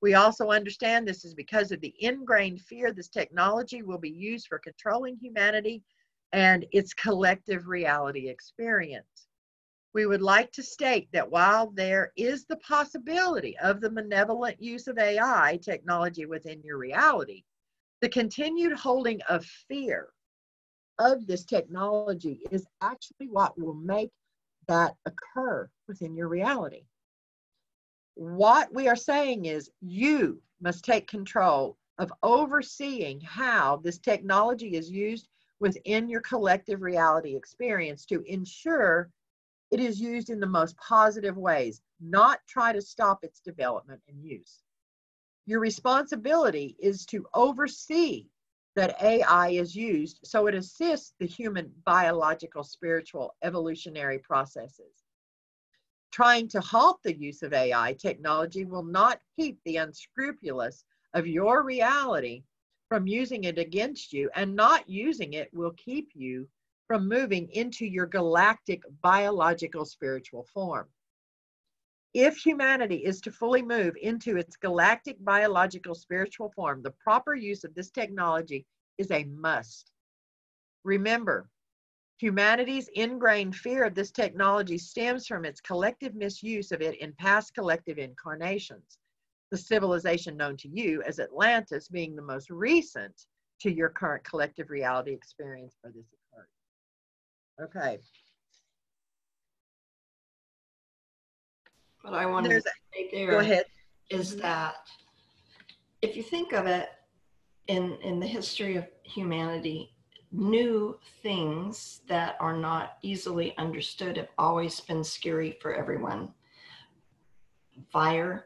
We also understand this is because of the ingrained fear this technology will be used for controlling humanity and its collective reality experience. We would like to state that while there is the possibility of the malevolent use of AI technology within your reality, the continued holding of fear of this technology is actually what will make that occur within your reality. What we are saying is you must take control of overseeing how this technology is used within your collective reality experience to ensure it is used in the most positive ways, not try to stop its development and use. Your responsibility is to oversee that AI is used so it assists the human biological, spiritual, evolutionary processes. Trying to halt the use of AI technology will not keep the unscrupulous of your reality from using it against you, and not using it will keep you from moving into your galactic biological spiritual form. If humanity is to fully move into its galactic biological spiritual form, the proper use of this technology is a must. Remember, humanity's ingrained fear of this technology stems from its collective misuse of it in past collective incarnations, the civilization known to you as Atlantis being the most recent to your current collective reality experience where this occurred. Okay. What I wanted to say Go there ahead. is that if you think of it in the history of humanity, new things that are not easily understood have always been scary for everyone. Fire,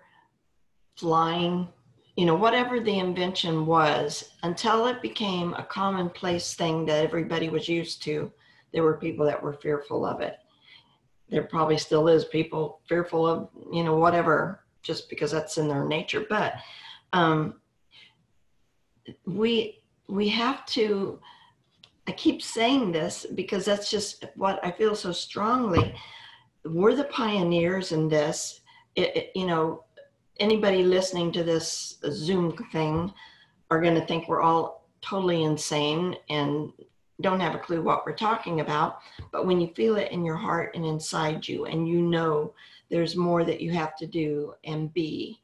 flying, whatever the invention was, until it became a commonplace thing that everybody was used to, there were people that were fearful of it. There probably still is people fearful of, whatever, just because that's in their nature. But we have to, I keep saying this because that's just what I feel so strongly. We're the pioneers in this. Anybody listening to this Zoom thing are going to think we're all totally insane and don't have a clue what we're talking about. But when you feel it in your heart and inside you, and there's more that you have to do and be,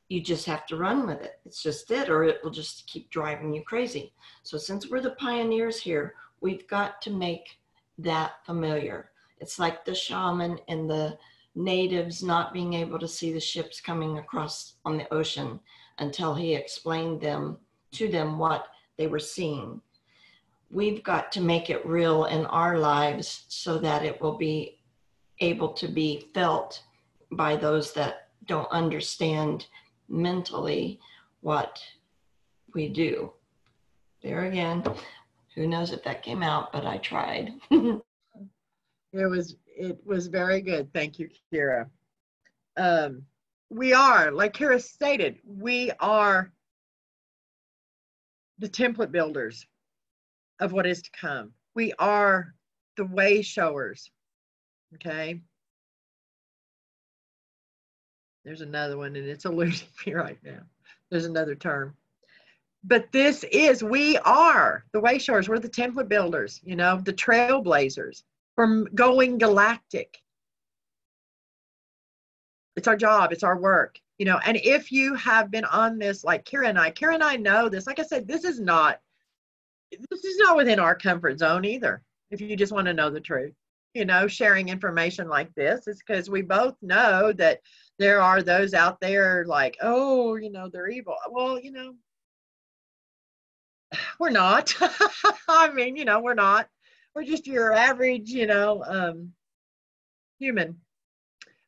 you just have to run with it. It's just it, or it will just keep driving you crazy. So since we're the pioneers here, we've got to make that familiar. It's like the shaman and the natives not being able to see the ships coming across on the ocean until he explained to them what they were seeing. We've got to make it real in our lives so that it will be able to be felt by those that don't understand mentally what we do. There again, who knows if that came out, but I tried. It was very good. Thank you, Kyra. We are, like Kyra stated, we are the template builders of what is to come. We are the way showers. Okay. There's another one, and it's eluding me right now. There's another term. But we are the way showers. We're the template builders, the trailblazers from going galactic. It's our job. It's our work, and if you have been on this, like Kyra and I know this, like I said, this is not within our comfort zone either. If you just want to know the truth, sharing information like this is because we both know that there are those out there like, oh, they're evil. Well, we're not. I mean, we're not. We're just your average, human.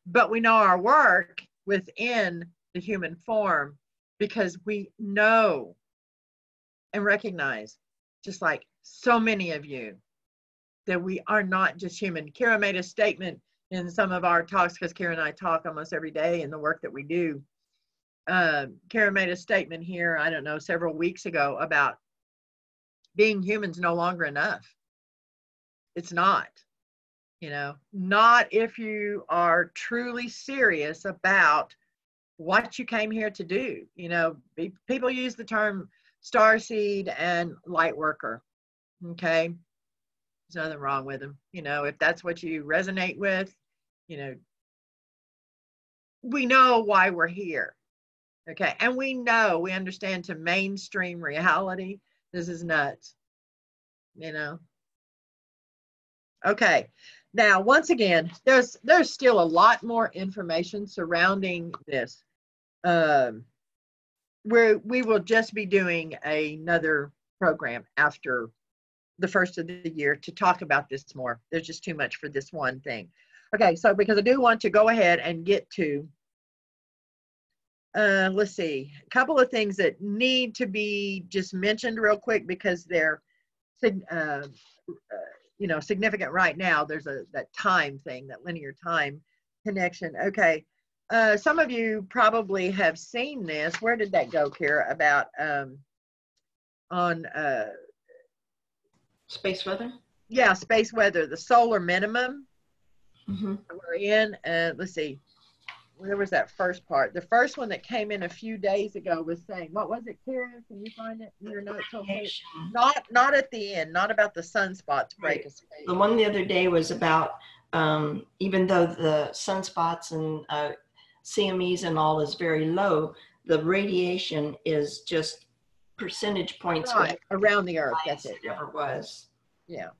But we know our work within the human form because we know and recognize, just like so many of you, that we are not just human. Kyra made a statement in some of our talks, because Kyra and I talk almost every day in the work that we do. Kyra made a statement here, I don't know, several weeks ago about being human's no longer enough. It's not, not if you are truly serious about what you came here to do. People use the term starseed and light worker. Okay. There's nothing wrong with them. If that's what you resonate with, we know why we're here. Okay. And we understand to mainstream reality, this is nuts, Okay. Now, once again, there's still a lot more information surrounding this. We will just be doing another program after the first of the year to talk about this more. There's just too much for this one thing. Okay, so because I do want to go ahead and get to, let's see, a couple of things that need to be just mentioned real quick because they're, significant right now. There's that time thing, that linear time connection. Okay, some of you probably have seen this. Where did that go, Kyra? About on space weather? Yeah, space weather, the solar minimum. Mm-hmm. We're in, let's see, where was that first part? The first one that came in a few days ago was saying, what was it, Kyra? Can you find it in your notes? Okay. Not at the end, not about the sunspots break. Right. The one the other day was about, even though the sunspots and CMEs and all is very low, the radiation is just percentage points right around the Earth. That's it. Ever was. Yeah.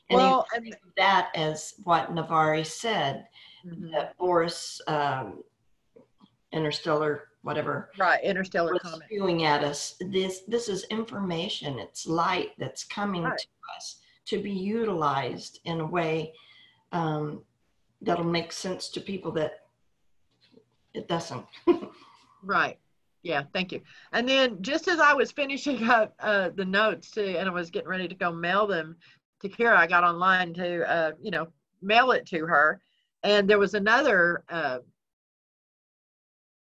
And well, and that as what Navari said, that Boris interstellar whatever, right, interstellar comet spewing at us. This is information. It's light that's coming to us to be utilized in a way that'll make sense to people that it doesn't. Right. Yeah, thank you. And then just as I was finishing up the notes too, and I was getting ready to go mail them to Kyra, I got online to, mail it to her. And there was another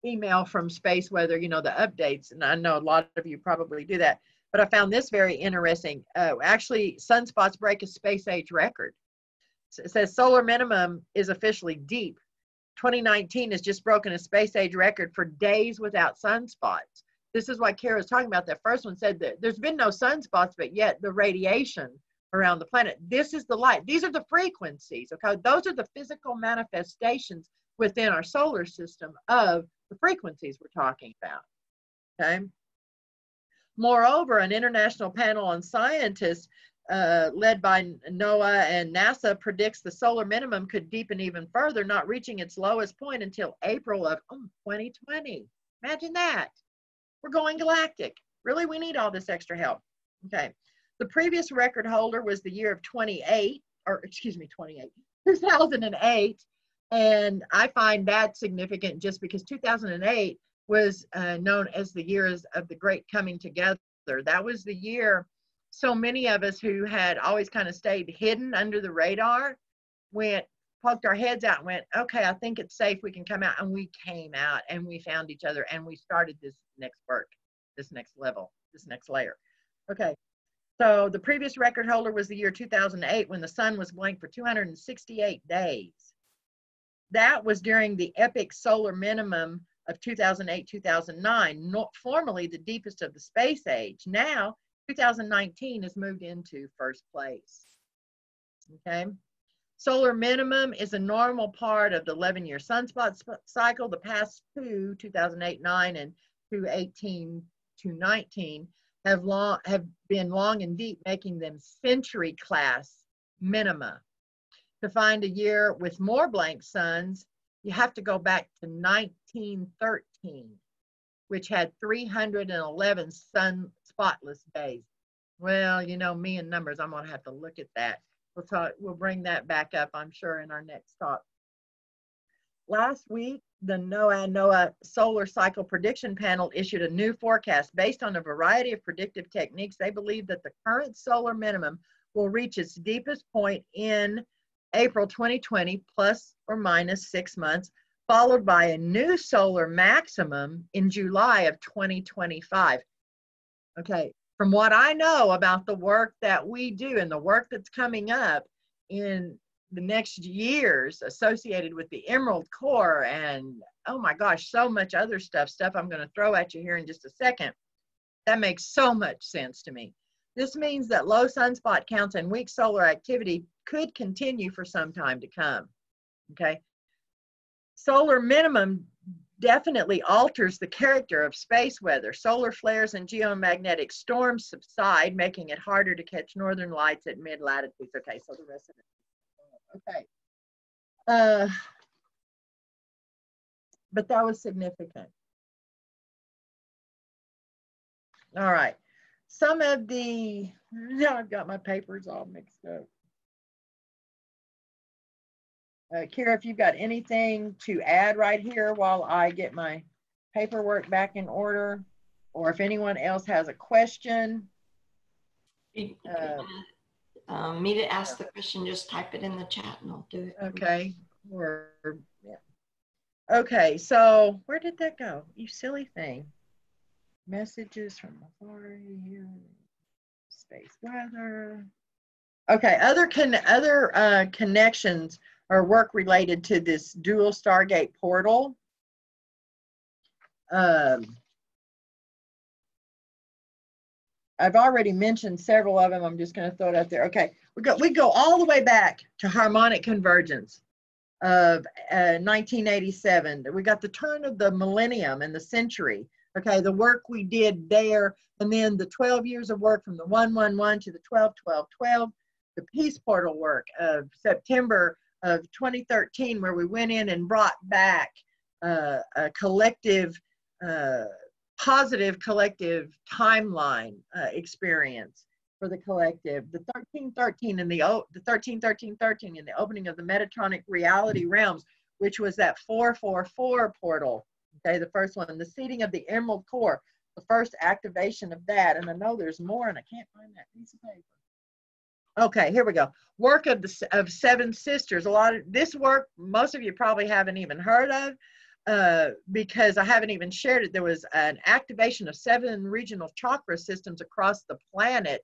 email from Space Weather, the updates. And I know a lot of you probably do that. But I found this very interesting. Actually, sunspots break a space age record. It says solar minimum is officially deep. 2019 has just broken a space age record for days without sunspots. This is what Kyra was talking about. That first one said that there's been no sunspots, but yet the radiation around the planet. This is the light. These are the frequencies. Okay, those are the physical manifestations within our solar system of the frequencies we're talking about. Okay. Moreover, an international panel on scientists led by NOAA and NASA predicts the solar minimum could deepen even further, not reaching its lowest point until April of 2020. Imagine that. We're going galactic. Really, we need all this extra help. Okay. The previous record holder was the year of 2008. And I find that significant just because 2008 was known as the years of the Great Coming Together. That was the year so many of us who had always kind of stayed hidden under the radar poked our heads out and went, okay, I think it's safe, we can come out. And we came out and we found each other and we started this next work, this next level, this next layer. Okay, so the previous record holder was the year 2008 when the sun was blank for 268 days. That was during the epic solar minimum of 2008-2009, formerly the deepest of the space age. Now, 2019 has moved into first place. Okay. Solar minimum is a normal part of the 11-year sunspot cycle. The past two, 2008-9 and 2018-19, have been long and deep, making them century class minima. To find a year with more blank suns, you have to go back to 1913, which had 311 spotless days. Well, me and numbers, I'm going to have to look at that. We'll bring that back up, I'm sure, in our next talk. Last week, the NOAA Solar Cycle Prediction Panel issued a new forecast based on a variety of predictive techniques. They believe that the current solar minimum will reach its deepest point in April 2020, plus or minus 6 months, followed by a new solar maximum in July of 2025. Okay, from what I know about the work that we do and the work that's coming up in the next years associated with the Emerald Core and, oh my gosh, so much other stuff I'm going to throw at you here in just a second, that makes so much sense to me. This means that low sunspot counts and weak solar activity could continue for some time to come. Okay. Solar minimum definitely alters the character of space weather. Solar flares and geomagnetic storms subside, making it harder to catch northern lights at mid-latitudes. Okay, so the rest of it. Okay. But that was significant. All right. Some of the, now I've got my papers all mixed up. Kyra, if you've got anything to add right here while I get my paperwork back in order, or if anyone else has a question. Me to ask the question, just type it in the chat and I'll do it. Okay. Or, yeah. Okay, so where did that go? You silly thing. Messages from authority, space weather. Okay, other connections or work related to this dual Stargate portal. I've already mentioned several of them. I'm just going to throw it out there. Okay, we go all the way back to harmonic convergence of 1987. We got the turn of the millennium and the century. Okay, the work we did there, and then the 12 years of work from the 111 to the 12-12-12, the peace portal work of September of 2013, where we went in and brought back a collective, positive collective timeline experience for the collective. The 1313 and the 131313 and the opening of the Metatronic reality realms, which was that 444 portal. Okay, the first one, the seeding of the Emerald Core, the first activation of that. And I know there's more, and I can't find that piece of paper. Okay, here we go. Work of Seven Sisters. A lot of this work, most of you probably haven't even heard of because I haven't even shared it. There was an activation of 7 regional chakra systems across the planet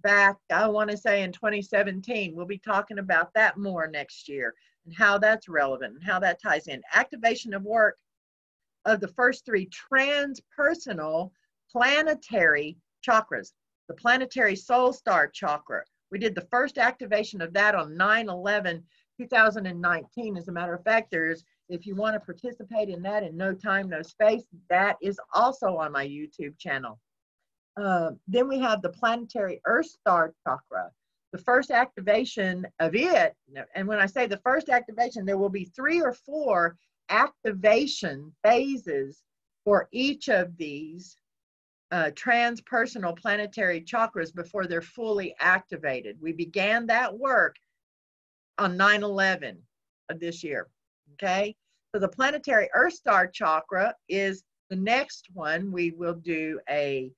back, I want to say in 2017. We'll be talking about that more next year and how that's relevant and how that ties in. Activation of work of the first 3 transpersonal planetary chakras. The planetary soul star chakra. We did the first activation of that on 9/11/2019. As a matter of fact, if you want to participate in that in no time, no space, that is also on my YouTube channel. Then we have the planetary Earth star chakra. The first activation of it, and when I say the first activation, there will be 3 or 4 activation phases for each of these transpersonal planetary chakras before they're fully activated. We began that work on 9/11 of this year. Okay, so the planetary Earth star chakra is the next one. We will do a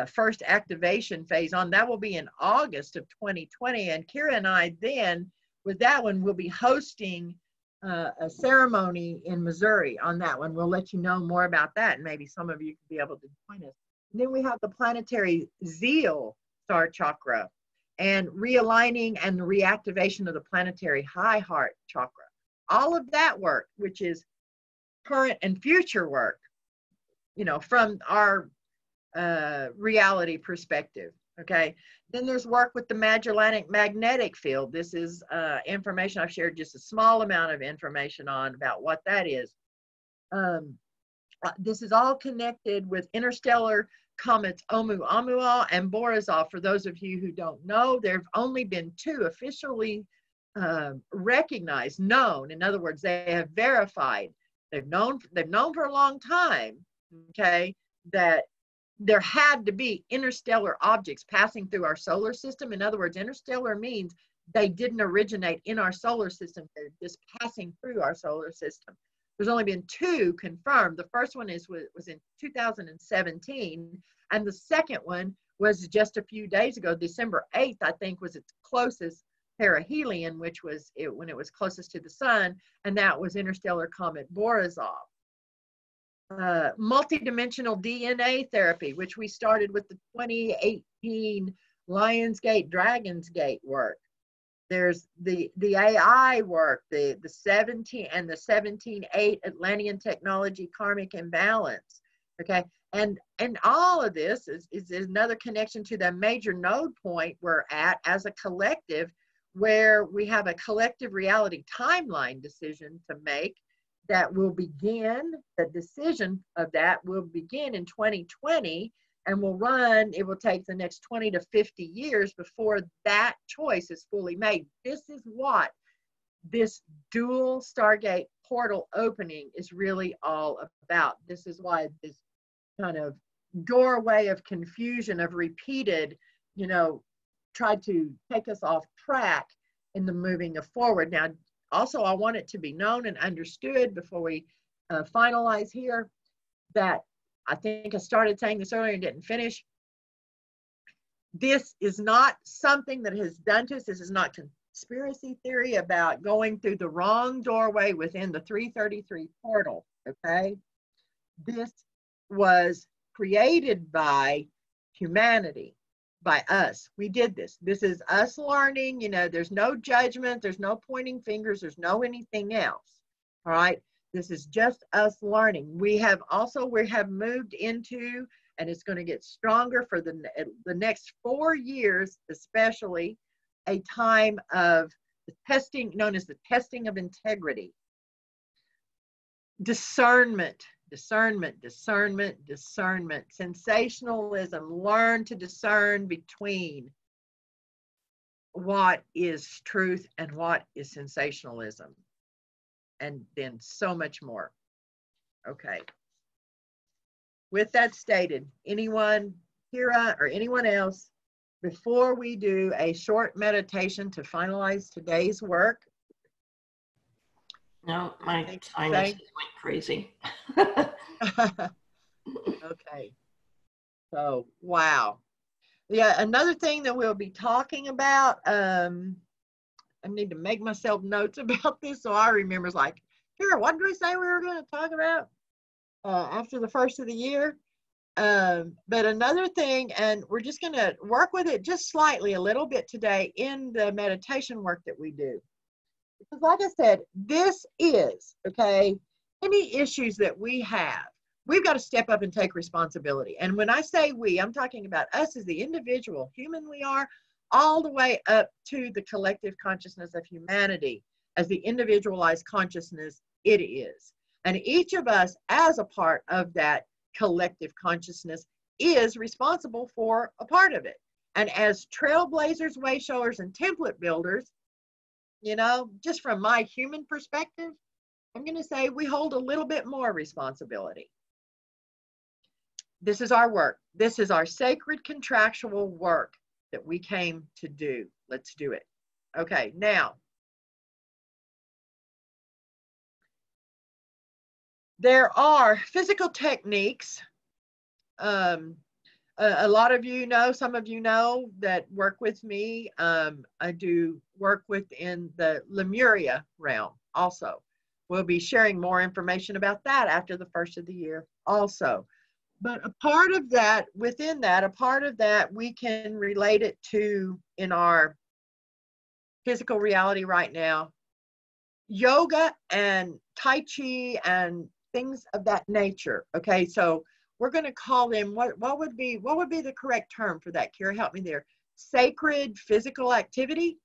first activation phase on. That will be in August of 2020. And Kyra and I then, with that one, will be hosting a ceremony in Missouri on that one. We'll let you know more about that, and maybe some of you can be able to join us. And then we have the planetary Zeal star chakra and realigning and the reactivation of the planetary high heart chakra. All of that work, which is current and future work, you know, from our reality perspective. Okay. Then there's work with the Magellanic magnetic field. This is information I've shared just a small amount of information on about what that is. This is all connected with interstellar comets Oumuamua and Borisov. For those of you who don't know, there have only been 2 officially recognized, known. In other words, they have verified. They've known for a long time, okay, that there had to be interstellar objects passing through our solar system. In other words, interstellar means they didn't originate in our solar system. They're just passing through our solar system. There's only been 2 confirmed. The first one was in 2017, and the second one was just a few days ago. December 8th, I think, was its closest perihelion, which was when it was closest to the sun, and that was interstellar comet Borisov. Multidimensional DNA therapy, which we started with the 2018 Lionsgate, Dragonsgate work. There's the AI work, the 17 and the 17.8 Atlantean technology karmic imbalance. Okay, And all of this is another connection to the major node point we're at as a collective, where we have a collective reality timeline decision to make that will begin, the decision of that will begin in 2020 and will run, it will take the next 20 to 50 years before that choice is fully made. This is what this dual Stargate portal opening is really all about. This is why this kind of doorway of confusion of repeated, tried to take us off track in the moving forward. Now, also, I want it to be known and understood before we finalize here that I think I started saying this earlier and didn't finish. This is not something that has done to us. This is not conspiracy theory about going through the wrong doorway within the 333 portal, okay? This was created by humanity, by us. We did this. This is us learning. There's no judgment. There's no pointing fingers. There's no anything else. All right. This is just us learning. We have moved into, and it's going to get stronger for the next 4 years, especially, a time of the testing known as the testing of integrity. Discernment. Sensationalism. Learn to discern between what is truth and what is sensationalism. And then so much more. Okay. With that stated, anyone, Kyra or anyone else, before we do a short meditation to finalize today's work? No, my sinuses went crazy. Okay. So, wow. Yeah, another thing that we'll be talking about, I need to make myself notes about this so I remember. It's like, Kyra, what did we say we were going to talk about after the first of the year? But another thing, and we're just going to work with it just slightly a little bit today in the meditation work that we do. Because like I said, this is, okay, any issues that we have, we've got to step up and take responsibility. And when I say we, I'm talking about us as the individual human we are, all the way up to the collective consciousness of humanity as the individualized consciousness it is. And each of us as a part of that collective consciousness is responsible for a part of it. And as trailblazers, way showers, and template builders, just from my human perspective, I'm going to say we hold a little bit more responsibility. This is our work. This is our sacred contractual work that we came to do. Let's do it. Okay, now, there are physical techniques. A lot of you know, some of you know that work with me. I do work within the Lemuria realm also. We'll be sharing more information about that after the first of the year also. But a part of that, within that, a part of that we can relate it to in our physical reality right now. Yoga and Tai Chi and things of that nature. Okay, so we're going to call them, what would be the correct term for that? Kyra, help me there. Sacred physical activity.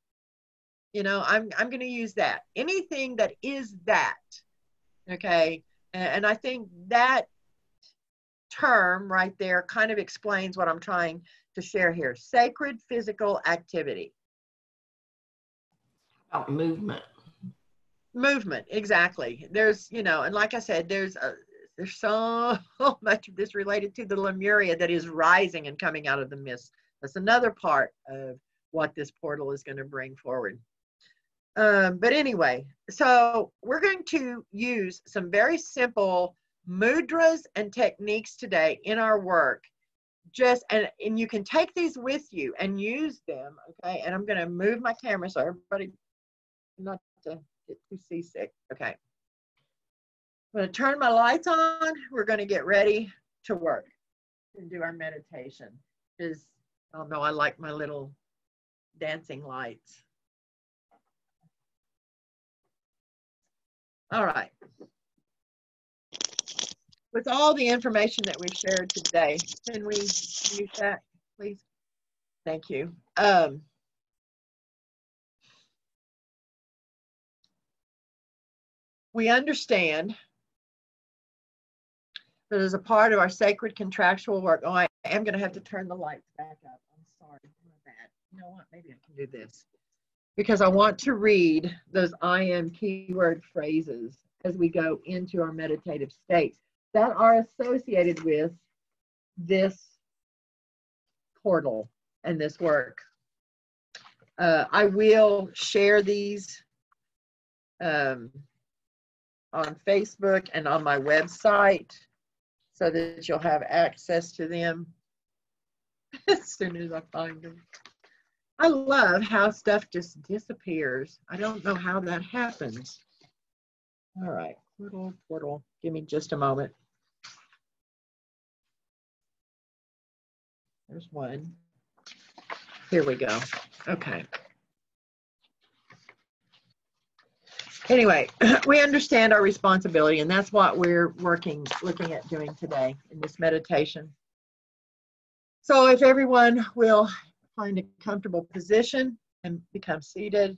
I'm going to use that. Anything that is that. Okay, and I think that term right there kind of explains what I'm trying to share here. Sacred physical activity. About movement. Movement, exactly. There's, and like I said, there's so much of this related to the Lemuria that is rising and coming out of the mist. That's another part of what this portal is going to bring forward. But anyway, so we're going to use some very simple mudras and techniques today in our work. And you can take these with you and use them, okay? And I'm going to move my camera so everybody not to get too seasick. Okay. I'm going to turn my lights on. We're going to get ready to work and do our meditation. Because, I don't know, I like my little dancing lights. All right. with all the information that we shared today, can we use that, please? Thank you. We understand that as a part of our sacred contractual work, oh, I am going to have to turn the lights back up. I'm sorry, my bad. You know what? Maybe I can do this because I want to read those I am keyword phrases as we go into our meditative states that are associated with this portal and this work. I will share these on Facebook and on my website so that you'll have access to them as soon as I find them. I love how stuff just disappears. I don't know how that happens. All right, portal. Give me just a moment. There's one. Here we go. Okay. Anyway, we understand our responsibility, and that's what we're looking at doing today in this meditation. So if everyone will find a comfortable position and become seated,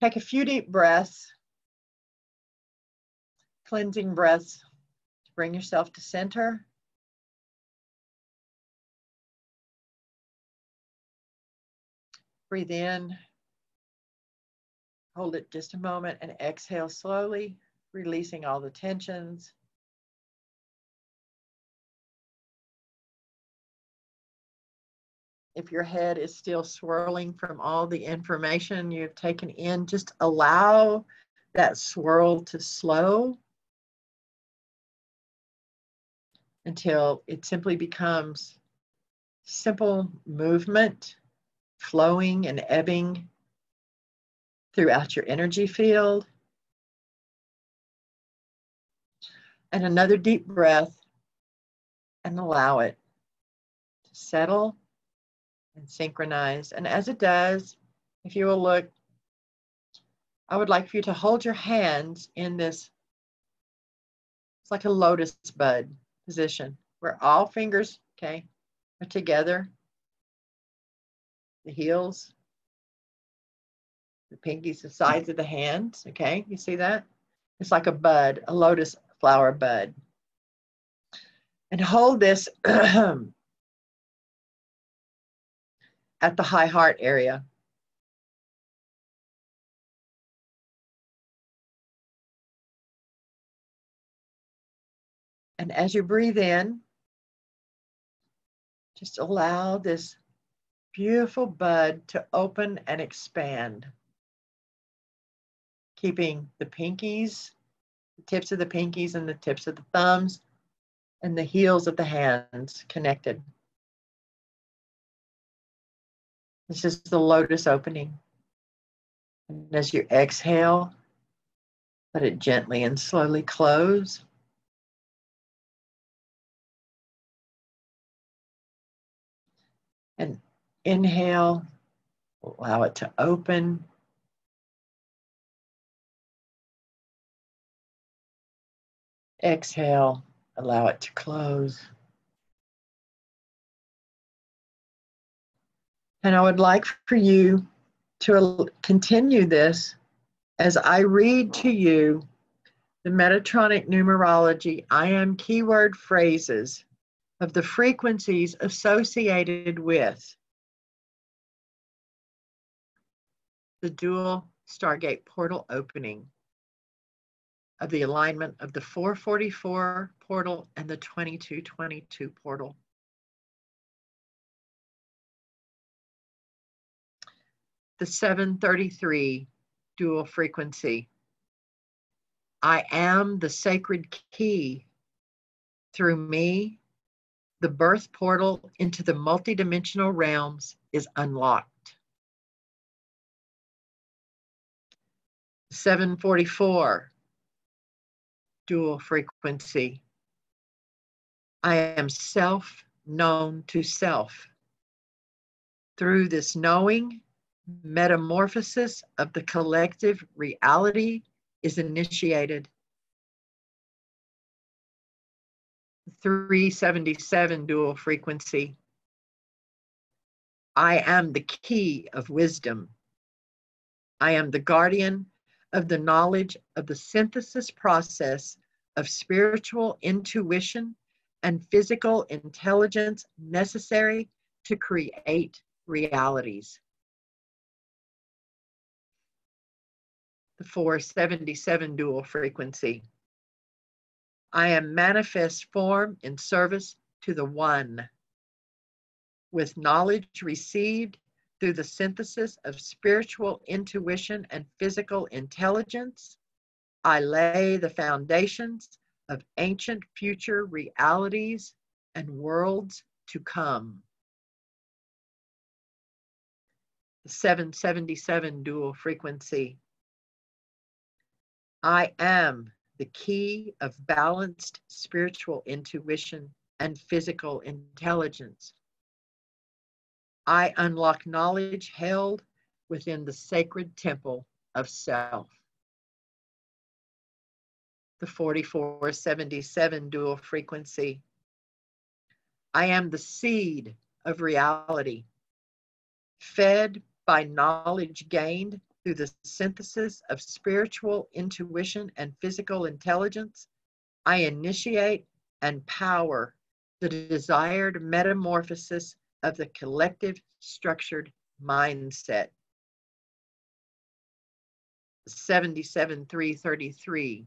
take a few deep breaths, cleansing breaths to bring yourself to center. Breathe in, hold it just a moment, and exhale slowly, releasing all the tensions. If your head is still swirling from all the information you've taken in, just allow that swirl to slow until it simply becomes simple movement, flowing and ebbing throughout your energy field. And another deep breath, and allow it to settle and synchronize. And as it does, if you will look, I would like for you to hold your hands in this, it's like a lotus bud position where all fingers, okay, are together. The heels, the pinkies, the sides of the hands, okay, you see that? It's like a bud, a lotus flower bud. And hold this at the high heart area. And as you breathe in, just allow this beautiful bud to open and expand, keeping the pinkies, the tips of the pinkies and the tips of the thumbs and the heels of the hands connected. This is the lotus opening. And as you exhale, let it gently and slowly close. And inhale, allow it to open. Exhale, allow it to close. And I would like for you to continue this as I read to you the Metatronic numerology I am keyword phrases of the frequencies associated with the dual Stargate portal opening, of the alignment of the 444 portal and the 2222 portal. The 733 dual frequency. I am the sacred key. Through me, the birth portal into the multidimensional realms is unlocked. 744 dual frequency. I am self known to self. Through this knowing, metamorphosis of the collective reality is initiated. 377 dual frequency. I am the key of wisdom. I am the guardian of the knowledge of the synthesis process of spiritual intuition and physical intelligence necessary to create realities. The 477 dual frequency. I am manifest form in service to the One. With knowledge received through the synthesis of spiritual intuition and physical intelligence, I lay the foundations of ancient future realities and worlds to come. The 777 dual frequency. I am the key of balanced spiritual intuition and physical intelligence. I unlock knowledge held within the sacred temple of self. The 4477 dual frequency. I am the seed of reality, fed by knowledge gained through the synthesis of spiritual intuition and physical intelligence. I initiate and power the desired metamorphosis of the collective structured mindset. 77333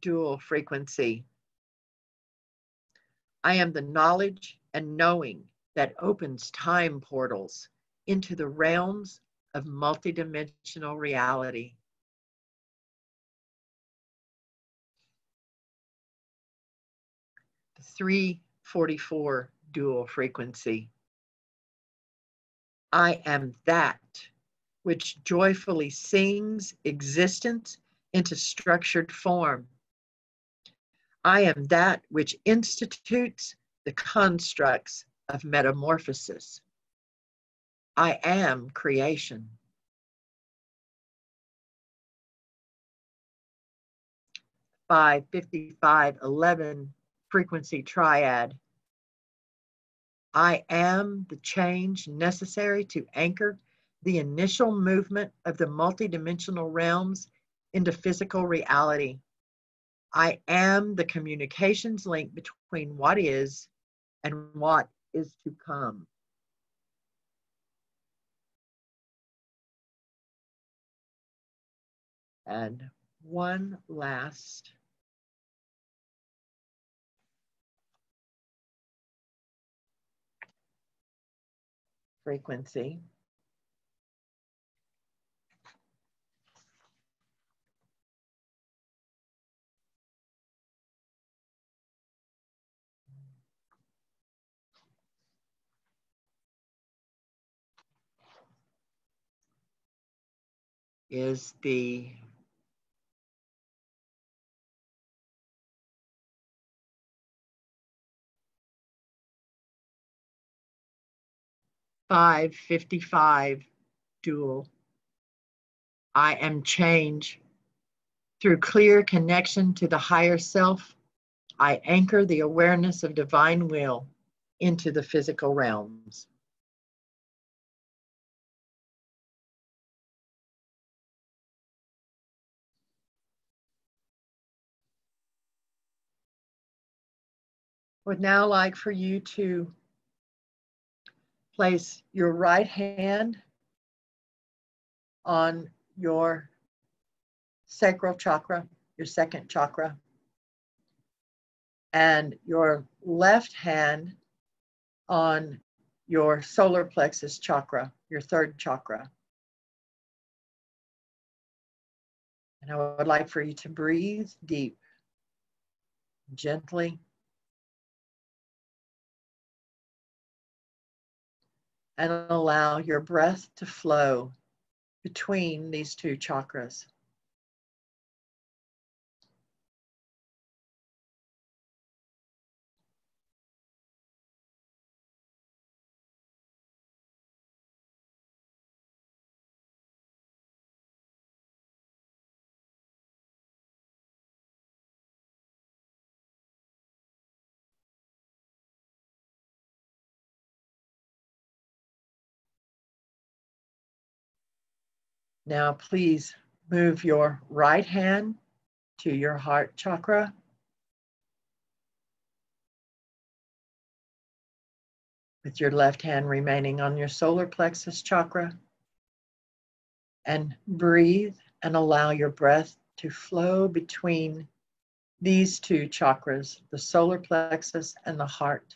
dual frequency. I am the knowledge and knowing that opens time portals into the realms of multidimensional reality. The 344 dual frequency. I am that which joyfully sings existence into structured form. I am that which institutes the constructs of metamorphosis. I am creation. By 5511 frequency triad. I am the change necessary to anchor the initial movement of the multidimensional realms into physical reality. I am the communications link between what is and what is to come. And one last frequency. Is the 555 dual. I am change. Through clear connection to the higher self, I anchor the awareness of divine will into the physical realms. Would now like for you to place your right hand on your sacral chakra, your second chakra, and your left hand on your solar plexus chakra, your third chakra. And I would like for you to breathe deep, gently, and allow your breath to flow between these two chakras. Now, please move your right hand to your heart chakra. With your left hand remaining on your solar plexus chakra. And breathe and allow your breath to flow between these two chakras, the solar plexus and the heart.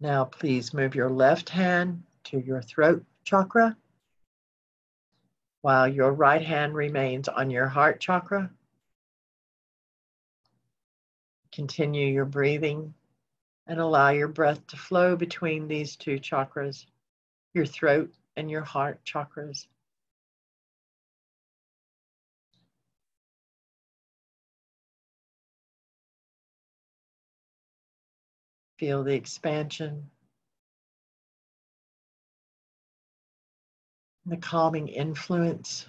Now, please move your left hand to your throat chakra while your right hand remains on your heart chakra. Continue your breathing and allow your breath to flow between these two chakras, your throat and your heart chakras. Feel the expansion, the calming influence,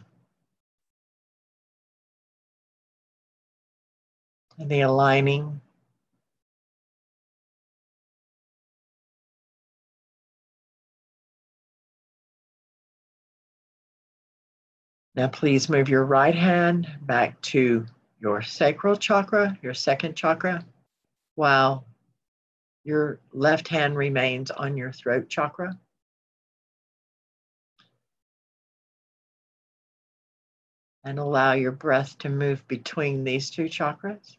and the aligning. Now please move your right hand back to your sacral chakra, your second chakra, while your left hand remains on your throat chakra. And allow your breath to move between these two chakras.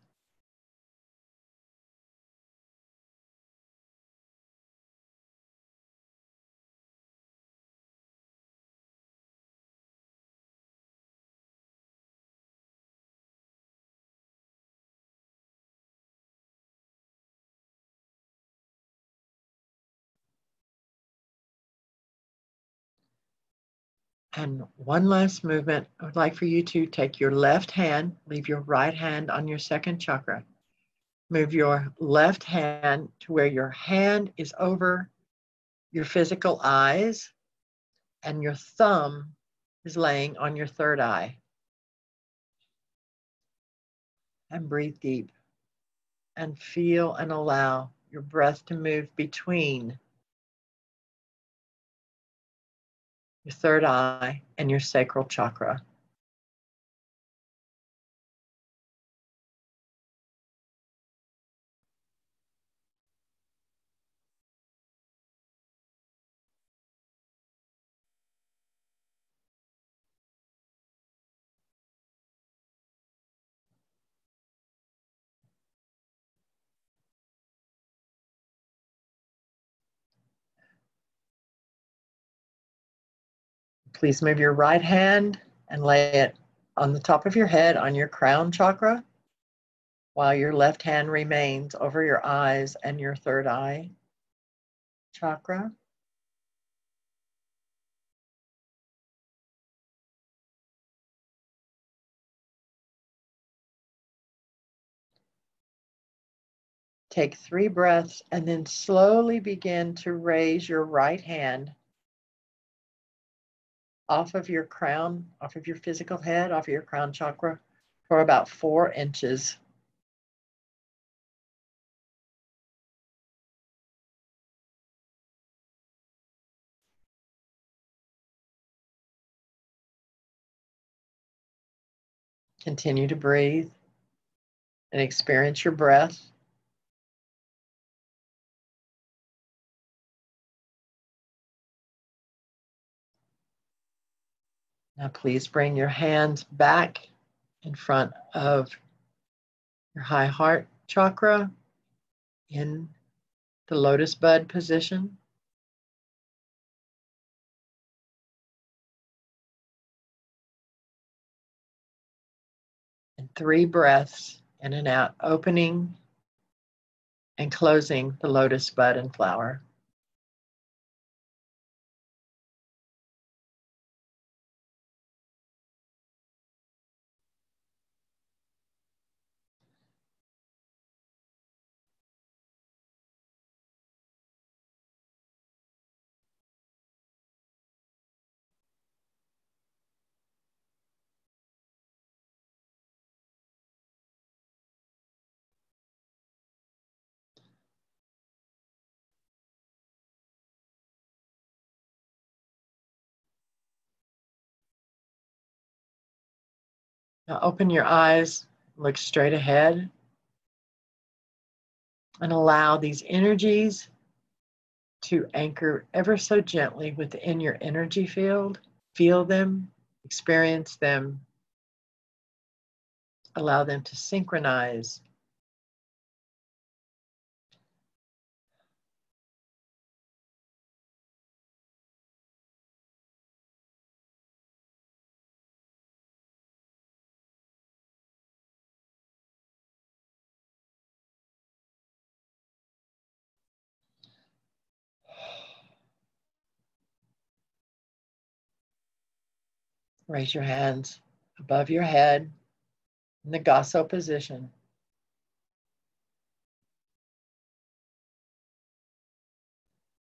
And one last movement. I would like for you to take your left hand, leave your right hand on your second chakra. Move your left hand to where your hand is over your physical eyes and your thumb is laying on your third eye. And breathe deep and feel and allow your breath to move between your third eye and your sacral chakra. Please move your right hand and lay it on the top of your head on your crown chakra, while your left hand remains over your eyes and your third eye chakra. Take 3 breaths and then slowly begin to raise your right hand off of your crown, off of your physical head, off of your crown chakra for about 4 inches. Continue to breathe and experience your breath. Now please bring your hands back in front of your high heart chakra in the lotus bud position. And 3 breaths in and out, opening and closing the lotus bud and flower. Now open your eyes, look straight ahead, and allow these energies to anchor ever so gently within your energy field. Feel them, experience them, allow them to synchronize. Raise your hands above your head in the Gasso position.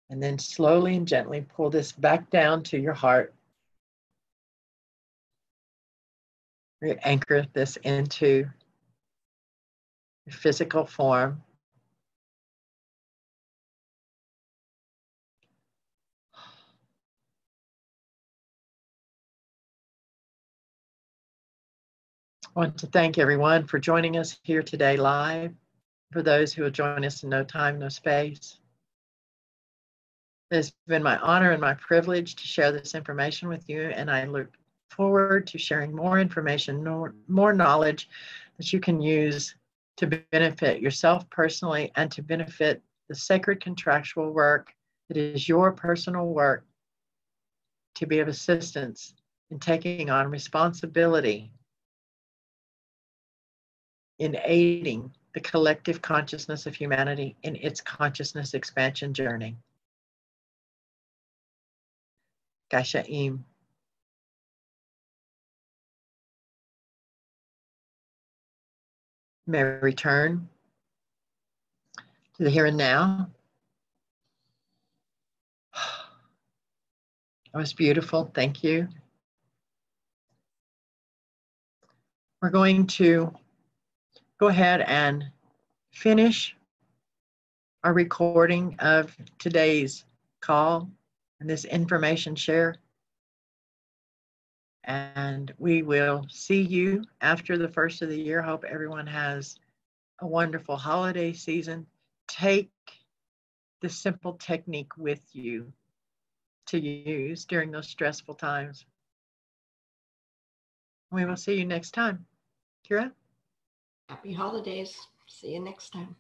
And then slowly and gently pull this back down to your heart. Anchor this into your physical form. I want to thank everyone for joining us here today live. For those who will join us in no time, no space. It's been my honor and my privilege to share this information with you, and I look forward to sharing more information, more knowledge that you can use to benefit yourself personally and to benefit the sacred contractual work that is your personal work to be of assistance in taking on responsibility in aiding the collective consciousness of humanity in its consciousness expansion journey. Gashaim. May I return to the here and now. That was beautiful. Thank you. We're going to go ahead and finish our recording of today's call and this information share. And we will see you after the first of the year. Hope everyone has a wonderful holiday season. Take the simple technique with you to use during those stressful times. We will see you next time. Kyra? Happy holidays. See you next time.